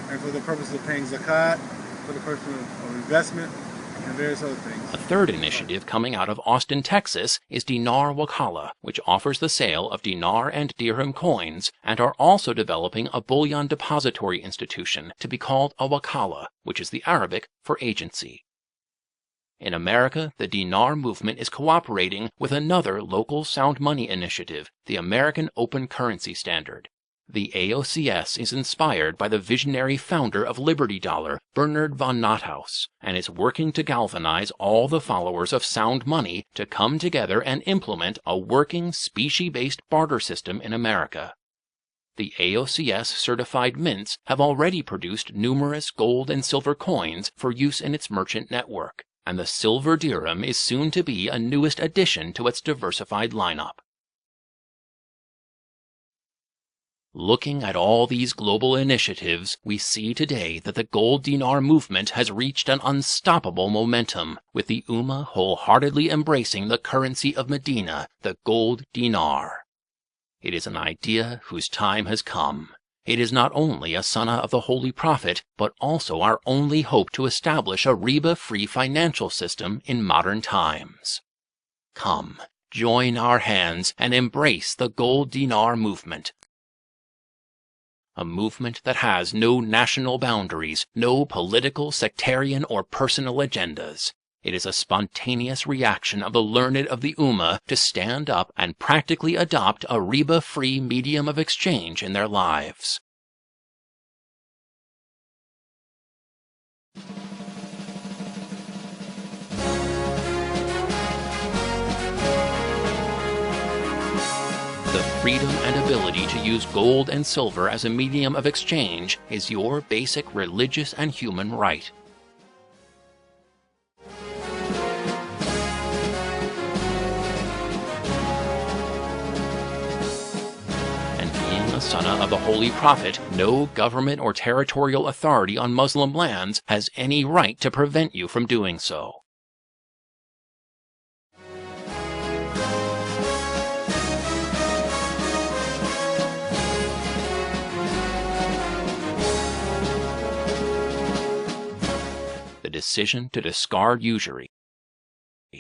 [SPEAKER 19] and for the purpose of paying zakat, for the purpose of investment, and various other things.
[SPEAKER 1] A third initiative coming out of Austin, Texas is DinarWakala, which offers the sale of dinar and dirham coins, and are also developing a bullion depository institution to be called a wakala, which is the Arabic for agency. In America, the dinar movement is cooperating with another local sound money initiative, the American Open Currency Standard. The AOCS is inspired by the visionary founder of Liberty Dollar, Bernard von Nothaus, and is working to galvanize all the followers of sound money to come together and implement a working specie-based barter system in America. The AOCS certified mints have already produced numerous gold and silver coins for use in its merchant network, and the silver dirham is soon to be a newest addition to its diversified lineup. Looking at all these global initiatives, we see today that the gold dinar movement has reached an unstoppable momentum, with the Ummah wholeheartedly embracing the currency of Madina, the gold dinar. It is an idea whose time has come. It is not only a sunnah of the Holy Prophet, but also our only hope to establish a riba-free financial system in modern times. Come, join our hands and embrace the gold dinar movement. A movement that has no national boundaries, no political, sectarian, or personal agendas. It is a spontaneous reaction of the learned of the Ummah to stand up and practically adopt a riba-free medium of exchange in their lives. The freedom and ability to use gold and silver as a medium of exchange is your basic religious and human right. And being a sunnah of the Holy Prophet, no government or territorial authority on Muslim lands has any right to prevent you from doing so. The decision to discard usury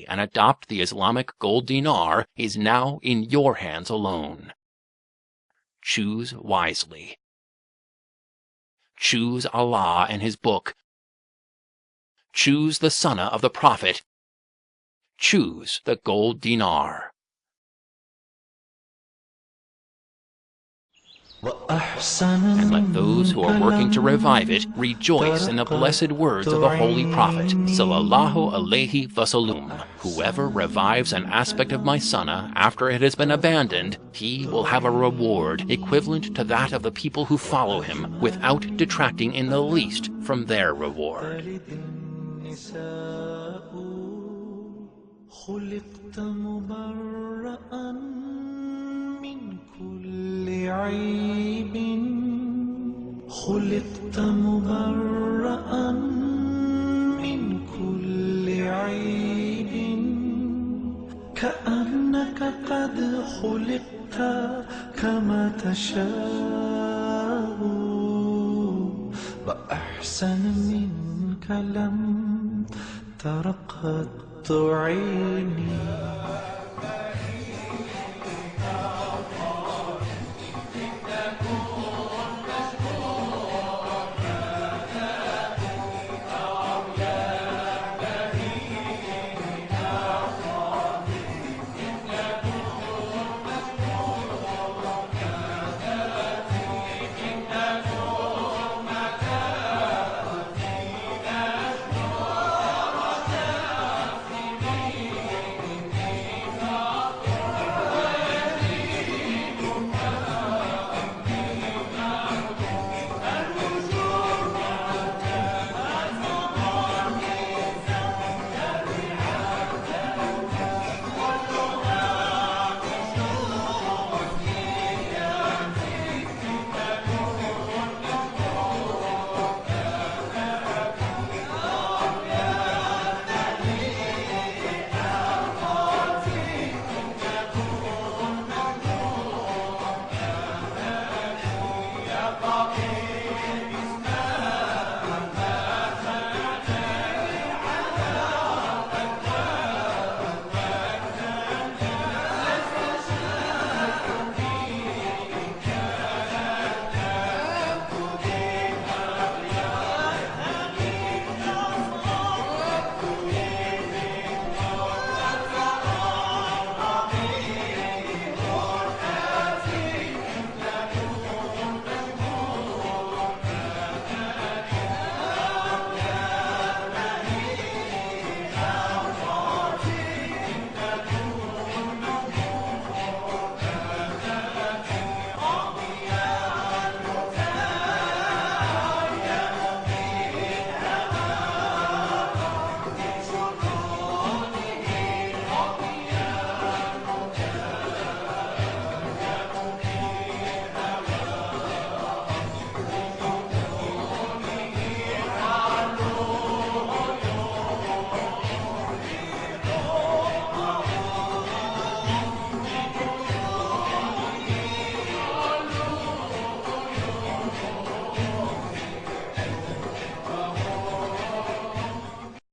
[SPEAKER 1] and adopt the Islamic Gold Dinar is now in your hands alone. Choose wisely. Choose Allah and His Book. Choose the Sunnah of the Prophet. Choose the Gold Dinar. And let those who are working to revive it rejoice in the blessed words of the Holy Prophet, Sallallahu Alaihi Wasallam. Whoever revives an aspect of my sunnah after it has been abandoned, he will have a reward equivalent to that of the people who follow him, without detracting in the least from their reward.
[SPEAKER 11] عيب خلقت مبرأ خلقت كما تشاء وأحسن منك لم تر قط عيني